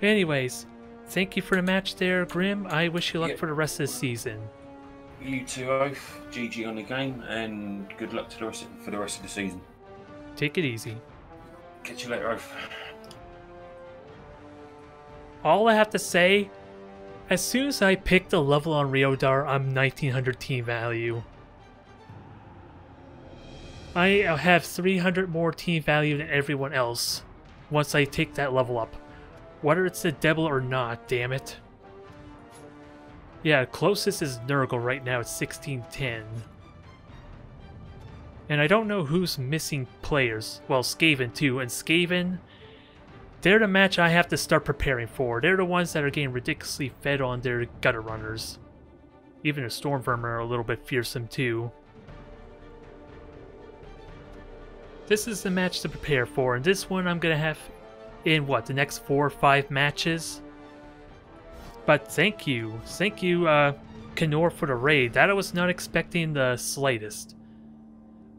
[SPEAKER 1] Anyways, thank you for the match there, Grim. I wish you luck for the rest of the season.
[SPEAKER 2] You too, Oath. GG on the game, and good luck to for the rest of the season.
[SPEAKER 1] Take it easy.
[SPEAKER 2] Catch you later, Oath.
[SPEAKER 1] All I have to say, as soon as I picked a level on Riodar, I'm 1900 team value. I have 300 more team value than everyone else once I take that level up. Whether it's the devil or not, damn it. Yeah, closest is Nurgle right now at 1610. And I don't know who's missing players. Well, Skaven too, and Skaven, they're the match I have to start preparing for. They're the ones that are getting ridiculously fed on their gutter runners. Even the Stormvermin are a little bit fearsome too. This is the match to prepare for, and this one I'm gonna have in what, the next 4 or 5 matches? But thank you, Kenor, for the raid. That I was not expecting the slightest.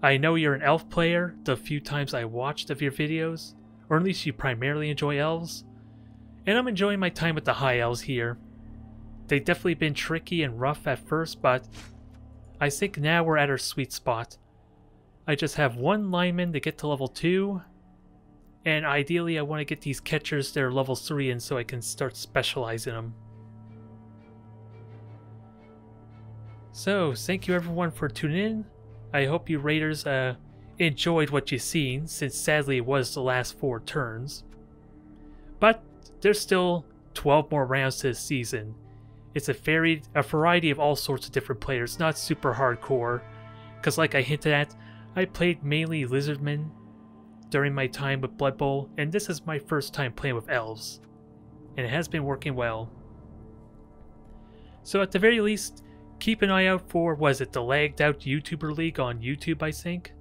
[SPEAKER 1] I know you're an elf player, the few times I watched of your videos, or at least you primarily enjoy elves, and I'm enjoying my time with the high elves here. They've definitely been tricky and rough at first, but I think now we're at our sweet spot. I just have 1 lineman to get to level 2, and ideally I want to get these catchers that are level 3 in so I can start specializing them. So, thank you everyone for tuning in. I hope you raiders enjoyed what you've seen, since sadly it was the last 4 turns. But there's still 12 more rounds to the season. It's a variety of all sorts of different players, not super hardcore, because like I hinted at, I played mainly Lizardmen during my time with Blood Bowl, and this is my first time playing with Elves, and it has been working well. So at the very least, keep an eye out for, was it the Lagged Out YouTuber League on YouTube, I think?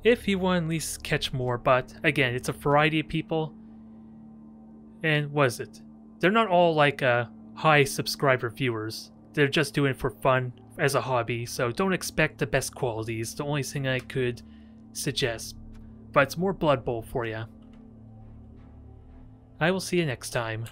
[SPEAKER 1] If you want to at least catch more, but again, it's a variety of people, and was it? They're not all like high subscriber viewers, they're just doing it for fun, as a hobby, so don't expect the best qualities, the only thing I could suggest. But it's more Blood Bowl for you. I will see you next time.